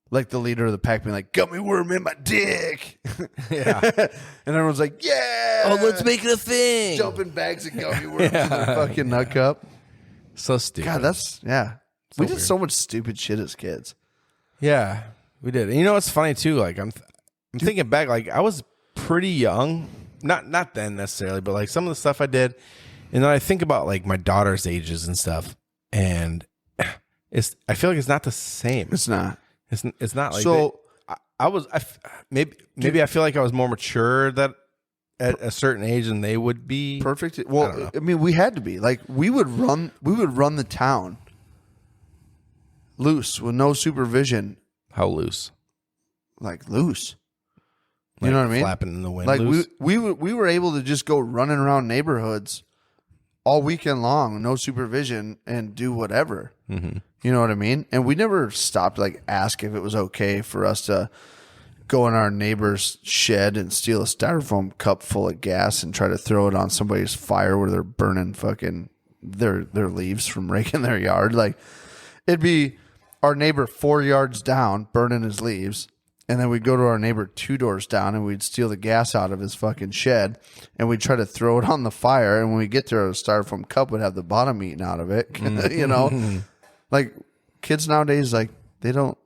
the leader of the pack being like, gummy worm in my dick. Yeah. And everyone's like, yeah. Oh, let's make it a thing. Jumping bags of gummy worms in their fucking nut cup. So stupid. God, that's, we did weird. so much stupid shit as kids. Yeah, we did. And you know what's funny too? Like I'm thinking back, like I was pretty young. Not then necessarily, but like some of the stuff I did. And then I think about like my daughter's ages and stuff. And I feel like it's not the same. It's not. It's not like so. Maybe I feel like I was more mature that at a certain age than they would be. Perfect. Well, I mean, we had to be like we would run the town loose with no supervision. How loose? Like loose. You Like know what I mean? Flapping in the wind. Like loose? we were able to just go running around neighborhoods all weekend long, no supervision, and do whatever. Mm-hmm. You know what I mean? And we never stopped to like ask if it was okay for us to go in our neighbor's shed and steal a styrofoam cup full of gas and try to throw it on somebody's fire where they're burning fucking their leaves from raking their yard. Like it'd be our neighbor 4 yards down burning his leaves. And then we'd go to our neighbor 2 doors down and we'd steal the gas out of his fucking shed and we'd try to throw it on the fire. And when we get there, a styrofoam cup would have the bottom eaten out of it. You know, like kids nowadays, like they don't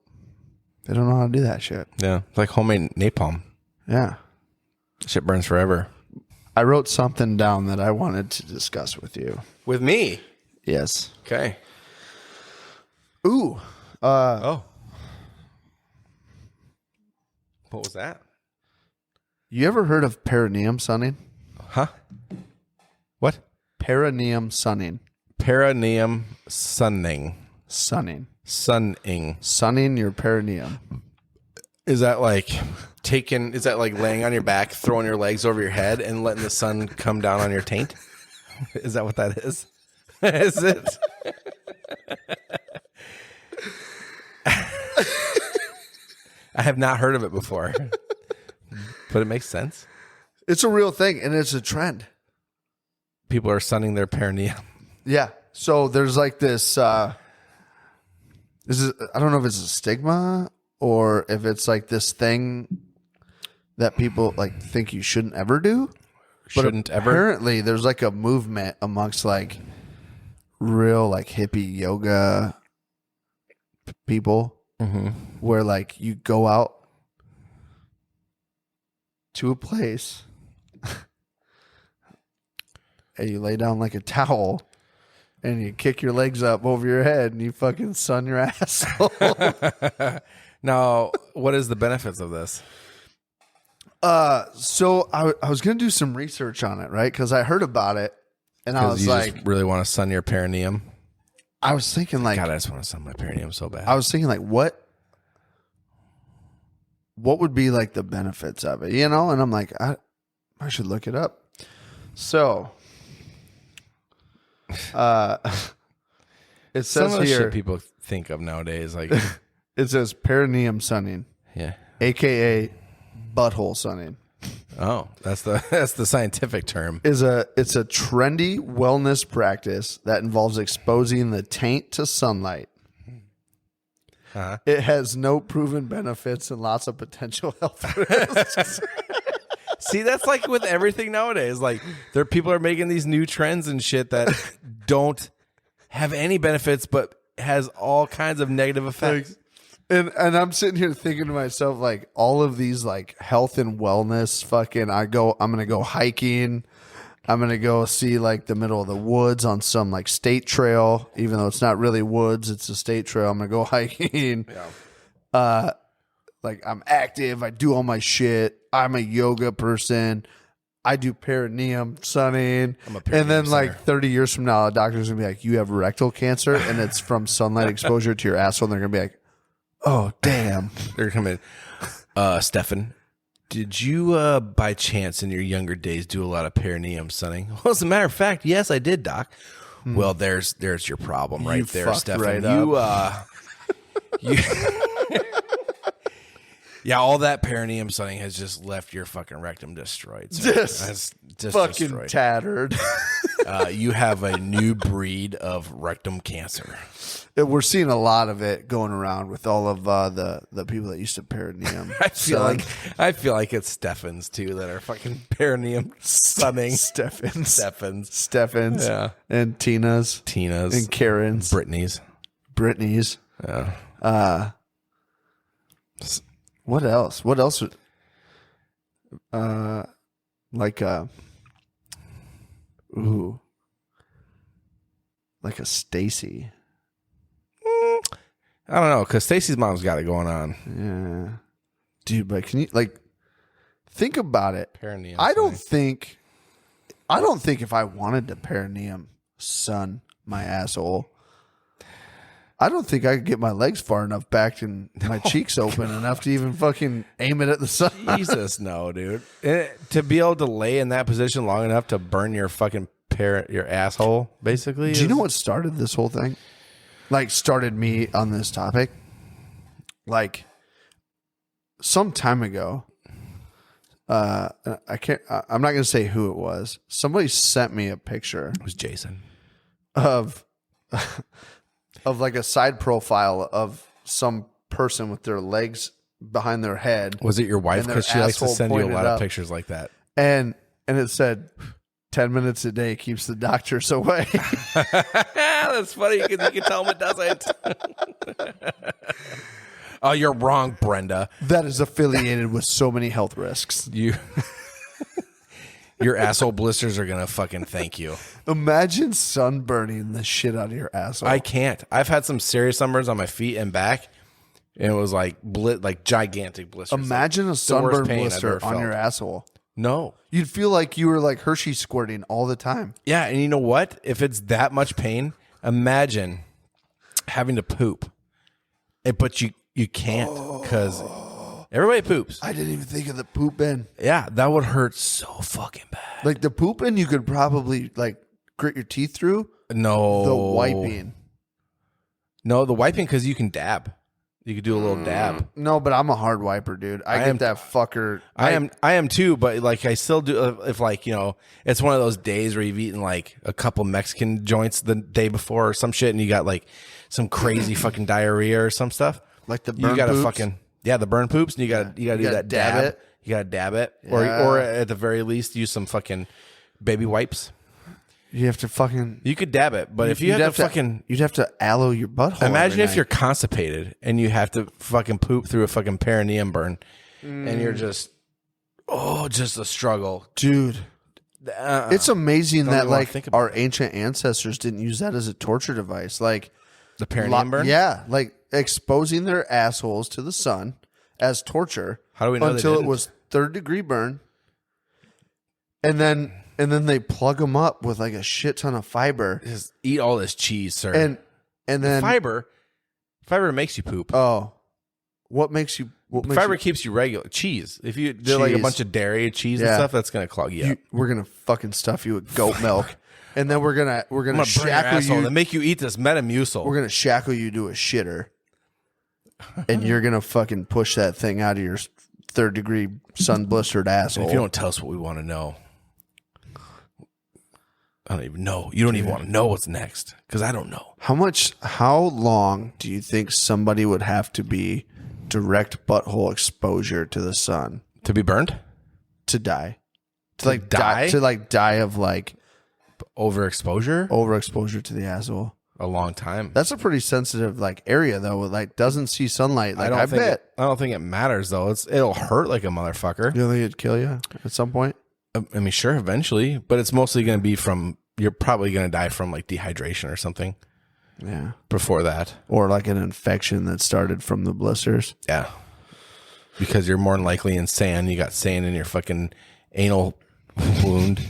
know how to do that shit. Yeah. It's like homemade napalm. Yeah. Shit burns forever. I wrote something down that I wanted to discuss with you. With me? Yes. Okay. Ooh. Oh. What was that? You ever heard of perineum sunning? Huh? What? Perineum sunning. Perineum sunning. Sunning. Sunning. Sunning your perineum. Is that like laying on your back, throwing your legs over your head and letting the sun come down on your taint? Is that what that is? Is it? I have not heard of it before, but it makes sense. It's a real thing, and it's a trend. People are sunning their perineum. Yeah. So there's like this. I don't know if it's a stigma or if it's like this thing that people like think you shouldn't ever do. But apparently, there's like a movement amongst like real like hippie yoga people. Mm-hmm. Where like you go out to a place and you lay down like a towel and you kick your legs up over your head and you fucking sun your asshole. Now, what is the benefits of this? So I was gonna do some research on it, right? Because I heard about it and I was like, just really want to sun your perineum. I was thinking like, God, I just want to sun my perineum so bad. I was thinking like, what would be like the benefits of it, you know? And I'm like, I should look it up. So, it says some of the here shit people think of nowadays, like it says perineum sunning, yeah, aka butthole sunning. Oh, that's the scientific term. It's a trendy wellness practice that involves exposing the taint to sunlight. Uh-huh. It has no proven benefits and lots of potential health risks. See, that's like with everything nowadays. Like people are making these new trends and shit that don't have any benefits, but has all kinds of negative effects. And I'm sitting here thinking to myself, like, all of these like health and wellness fucking I'm gonna go hiking. I'm gonna go see like the middle of the woods on some like state trail, even though it's not really woods, it's a state trail. I'm gonna go hiking. Yeah. Like I'm active, I do all my shit. I'm a yoga person. I do perineum sunning. And then like 30 years from now, a doctor's gonna be like, you have rectal cancer and it's from sunlight exposure to your asshole, and they're gonna be like, oh damn. They're coming. Stefan, did you by chance in your younger days do a lot of perineum sunning? Well, as a matter of fact, yes, I did, Doc. Well, there's your problem right there, fucked Stefan. right you Yeah, all that perineum sunning has just left your fucking rectum destroyed. So Just fucking destroyed. tattered. You have a new breed of rectum cancer. We're seeing a lot of it going around with all of the people that used to perineum. I feel like it's Steffens too that are fucking perineum sunning. Steffens. Yeah. And Tina's. And Karen's. Brittany's. Yeah. What else? What else? Like a Stacy. I don't know, because Stacy's mom's got it going on. Yeah. Dude, but can you think about it? Perineum. I don't think if I wanted to perineum sun my asshole, I don't think I could get my legs far enough back and my cheeks open enough to even fucking aim it at the sun. Jesus, no, dude. To be able to lay in that position long enough to burn your fucking your asshole, basically. Do you know what started this whole thing? Started me on this topic? Some time ago, I'm not going to say who it was. Somebody sent me a picture. It was Jason. Of like a side profile of some person with their legs behind their head. Was it your wife? Because she likes to send you a lot of up. pictures like that. And it said 10 minutes a day keeps the doctors away. That's funny because you can tell them it doesn't. Oh, you're wrong, Brenda. That is affiliated with so many health risks. Your asshole blisters are going to fucking thank you. Imagine sunburning the shit out of your asshole. I can't. I've had some serious sunburns on my feet and back, and it was like gigantic blisters. Imagine a sunburn blister on your asshole. No. You'd feel like you were like Hershey squirting all the time. Yeah, and you know what? If it's that much pain, imagine having to poop. But you can't because everybody poops. I didn't even think of the poop bin. Yeah, that would hurt so fucking bad. Like the poop bin, you could probably grit your teeth through. No. The wiping. No, the wiping because you can dab. You could do a little dab. No, but I'm a hard wiper, dude. I get that fucker. I am too, but I still do. If it's one of those days where you've eaten a couple Mexican joints the day before or some shit, and you got some crazy fucking diarrhea or some stuff. Like the burn you gotta poops? the burn poops, and you gotta do that dab it. You gotta dab it, Yeah. or at the very least use some fucking baby wipes. You have to fucking. You could dab it, but if you have to fucking, you'd have to aloe your butthole. imagine every if night. you're constipated and you have to fucking poop through a fucking perineum burn, and you're just a struggle, dude. It's amazing Don't that even wanna think about our ancient ancestors didn't use that as a torture device. the perineum burn. Yeah, exposing their assholes to the sun as torture. How do we know they until it didn't? was 3rd-degree burn, and then they plug them up with a shit ton of fiber. Just eat all this cheese, sir. And then fiber makes you poop. Oh, what makes you? What makes Fiber you, keeps you regular. Cheese. If you do a Cheese. bunch of dairy, cheese and Yeah. stuff, that's gonna clog you up. we're gonna fucking stuff you with goat milk, and then we're gonna I'm gonna burn your shackle asshole you. and make you eat this Metamucil. We're gonna shackle you to a shitter, and you're gonna fucking push that thing out of your 3rd-degree sun blistered asshole. If you don't tell us what we want to know, I don't even know. You don't even want to know what's next because I don't know. How long do you think somebody would have to be direct butthole exposure to the sun To be burned? to die? To die? die of Overexposure? overexposure to the asshole. A long time. That's a pretty sensitive area though. Doesn't see sunlight. I don't think bet. I don't think it matters though. It'll hurt like a motherfucker. You think it'd kill you at some point? I mean, sure, eventually, but it's mostly going to be you're probably going to die from dehydration or something. Yeah. Before that. Or an infection that started from the blisters. Yeah. Because you're more than likely in sand. You got sand in your fucking anal wound.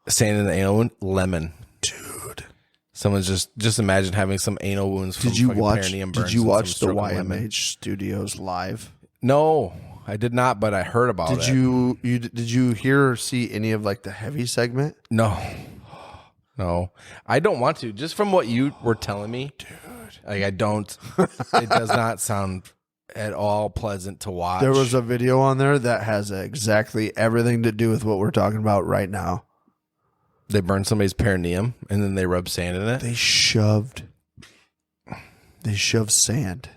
Sand in the anal wound. Lemon. Dude. Someone's just imagine having some anal wounds from Did you fucking watch perineum burns Did you and watch some the stroke of lemon. YMH Studios live? No, I did not, but I heard about it. Did you hear or see any of the heavy segment? No, I don't want to. Just from what you were telling me, dude, Like I don't. It does not sound at all pleasant to watch. There was a video on there that has exactly everything to do with what we're talking about right now. They burned somebody's perineum and then they rubbed sand in it. They shoved sand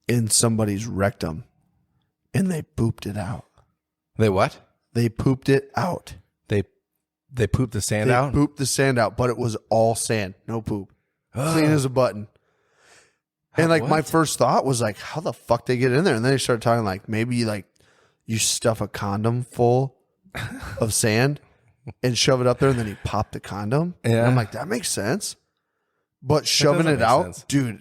in somebody's rectum and they pooped it out. They what? They pooped it out. They pooped the sand They out? pooped the sand out, but it was all sand. No poop. Clean as a button. And like my first thought was like, how the fuck they get in there? And then they started talking like maybe like you stuff a condom full of sand and shove it up there and then you pop the condom. Yeah. And I'm like, that makes sense. But shoving doesn't it make out, sense. dude,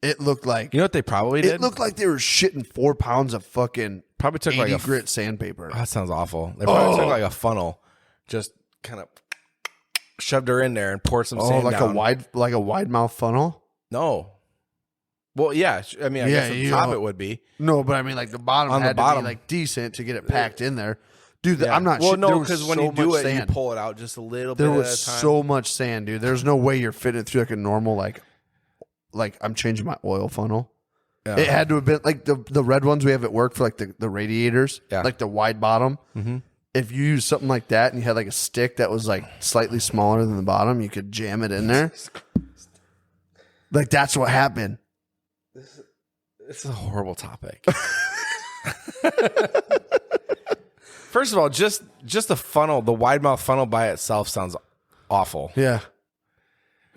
it looked like You know what they probably did? it looked like they were shitting 4 pounds of fucking Probably took 80 like a grit sandpaper. Oh, that sounds awful. They probably took like a funnel, just kind of shoved her in there and poured some sand like down. a wide mouth funnel. No. Well, yeah. I mean, I Yeah, guess at the you top know. it would be. No, but I mean, like the bottom On the had to bottom. be like decent to get it packed in there, dude. Yeah. I'm not. Well, there no, was because when so you do much it, you sand. pull it out just a little There bit was at a time. so much sand, dude. There's no way you're fitting it through like a normal like I'm changing my oil funnel. Yeah. It had to have been like the red ones we have at work for like the radiators, Yeah. like the wide bottom. Mm-hmm. If you use something like that and you had like a stick that was like slightly smaller than the bottom, you could jam it in there. Like that's what happened. This is a horrible topic. First of all, just the funnel, the wide mouth funnel by itself sounds awful. Yeah,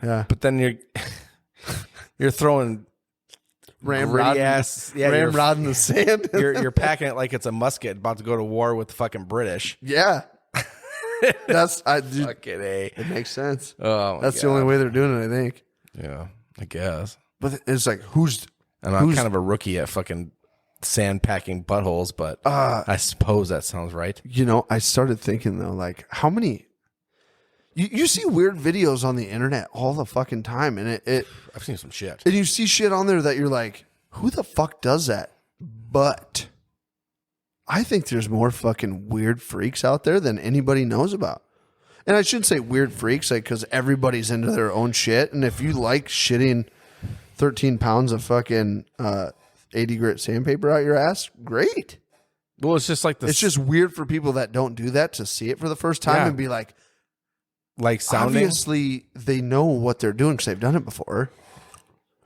yeah. But then you're throwing Ramrod in the sand. You're packing it like it's a musket about to go to war with the fucking British. Yeah, dude, Fucking A. it makes sense. Oh, my That's the God. only way they're doing it, I think. Yeah, I guess. But it's like And I'm kind of a rookie at fucking sand packing buttholes, but I suppose that sounds right. you know, I started thinking though, like how many you see weird videos on the internet all the fucking time, and I've seen some shit. and you see shit on there that you're like, who the fuck does that? But I think there's more fucking weird freaks out there than anybody knows about. And I shouldn't say weird freaks, like, because everybody's into their own shit. And if you like shitting 13 pounds of fucking 80 grit sandpaper out your ass, great. Well, it's just like It's just weird for people that don't do that to see it for the first time Yeah. and be like, sounding. obviously they know what they're doing because they've done it before.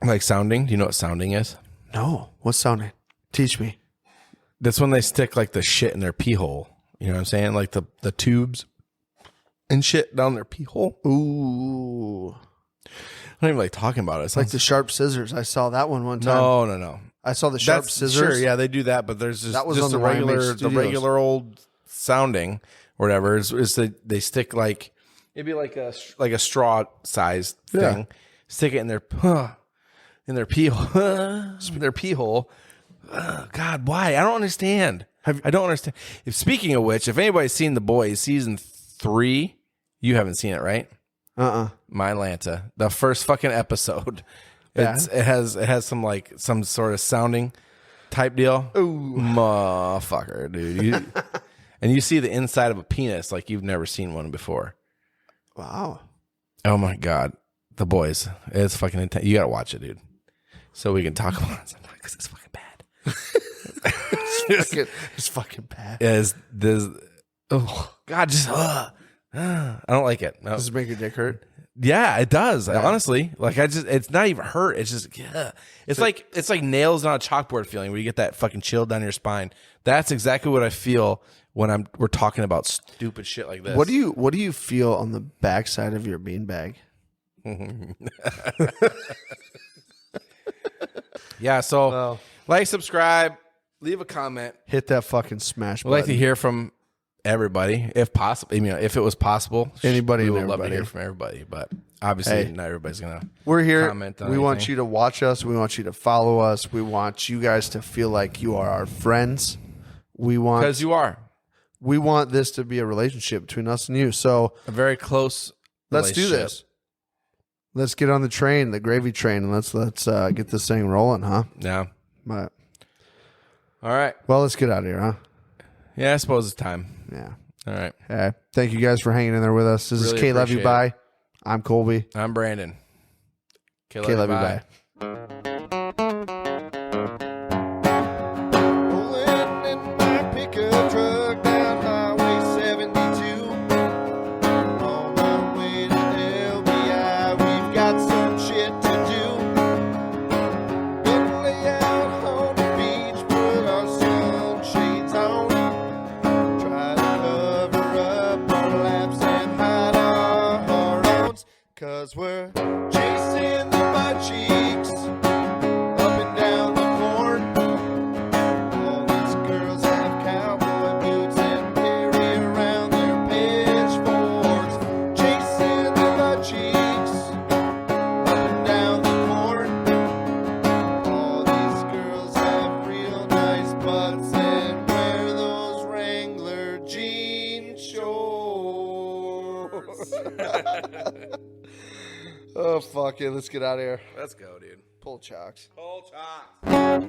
Like sounding. Do you know what sounding is? No. What's sounding? Teach me. That's when they stick like the shit in their pee hole. You know what I'm saying? Like the tubes and shit down their pee hole. Ooh. I don't even like talking about it. It's Like the sharp scissors. I saw that one time. No. I saw the sharp That's scissors. Sure, yeah, they do that, but there's just, That was just on the the YMH regular Studios. old sounding or whatever. Is they stick like it'd be like a straw sized Yeah. thing. Stick it in their pee hole. Their pee hole. God, why? I don't understand. I don't understand. Speaking of which, if anybody's seen The Boys season 3, you haven't seen it, right? My Atlanta, the first fucking episode. Bad? It has some sort of sounding type deal. Ooh. Motherfucker, dude. And you see the inside of a penis like you've never seen one before. Wow. Oh my God. The Boys. It's fucking intense. You gotta watch it, dude. So we can talk about it sometime because it's fucking bad. It's fucking bad. Oh God, just I don't like it. No. Does it make your dick hurt? Yeah, it does. Honestly, like it's not even hurt. It's just, yeah. It's like nails on a chalkboard feeling where you get that fucking chill down your spine. That's exactly what I feel when we're talking about stupid shit like this. What do you feel on the backside of your beanbag? Yeah. So like, subscribe, leave a comment. Hit that fucking smash We'd button. like to hear from everybody, if possible. I mean, if it was possible, Anybody we and would love to everybody. hear from everybody. But obviously, Hey. not everybody's gonna. We're here. Comment on We want anything. you to watch us. We want you to follow us. We want you guys to feel like you are our friends. Because you are We want this to be a relationship between us and you. So a very close. let's do relationship. this. Let's get on the train, the gravy train, and let's get this thing rolling, huh? Yeah. But, All right. well, let's get out of here, huh? Yeah, I suppose it's time. Yeah. All right. Thank you guys for hanging in there with us. This Really is K Love You appreciate Bye. I'm Colby. I'm Brandon. Kloveyoubye. Rolling in my pickup truck down Highway 72. On my way to LBI, we've got some shit to do. Gonna lay out on the beach, put our sunshades on. Try to cover up our laps and hide our hard-ons. 'Cause we're chasing the butt cheeks up and down the corn. All these girls have cowboy boots and carry around their pitchforks. Chasing the butt cheeks up and down the corn. All these girls have real nice butts and wear those Wrangler jean shorts. Oh, fuck it. Let's get out of here. Let's go, dude. Pull chocks. Pull chalk.